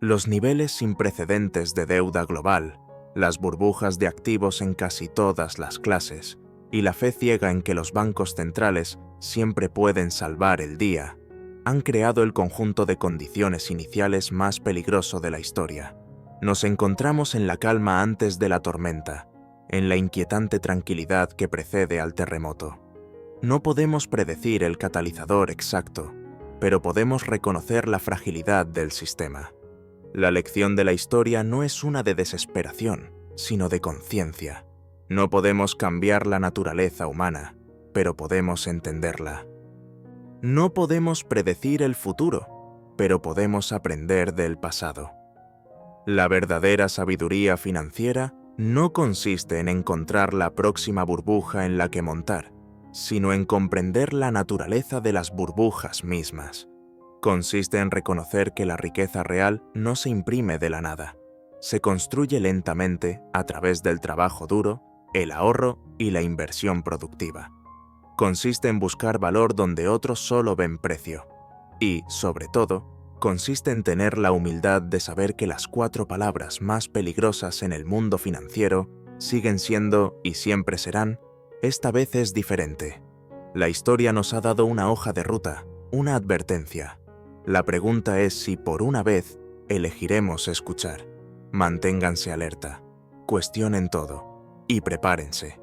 Los niveles sin precedentes de deuda global, las burbujas de activos en casi todas las clases y la fe ciega en que los bancos centrales siempre pueden salvar el día, han creado el conjunto de condiciones iniciales más peligroso de la historia. Nos encontramos en la calma antes de la tormenta, en la inquietante tranquilidad que precede al terremoto. No podemos predecir el catalizador exacto, pero podemos reconocer la fragilidad del sistema. La lección de la historia no es una de desesperación, sino de conciencia. No podemos cambiar la naturaleza humana, pero podemos entenderla. No podemos predecir el futuro, pero podemos aprender del pasado. La verdadera sabiduría financiera no consiste en encontrar la próxima burbuja en la que montar, sino en comprender la naturaleza de las burbujas mismas. Consiste en reconocer que la riqueza real no se imprime de la nada. Se construye lentamente a través del trabajo duro, el ahorro y la inversión productiva. Consiste en buscar valor donde otros solo ven precio. Y, sobre todo, consiste en tener la humildad de saber que las 4 palabras más peligrosas en el mundo financiero siguen siendo y siempre serán: esta vez es diferente. La historia nos ha dado una hoja de ruta, una advertencia. La pregunta es si por una vez elegiremos escuchar. Manténganse alerta, cuestionen todo y prepárense.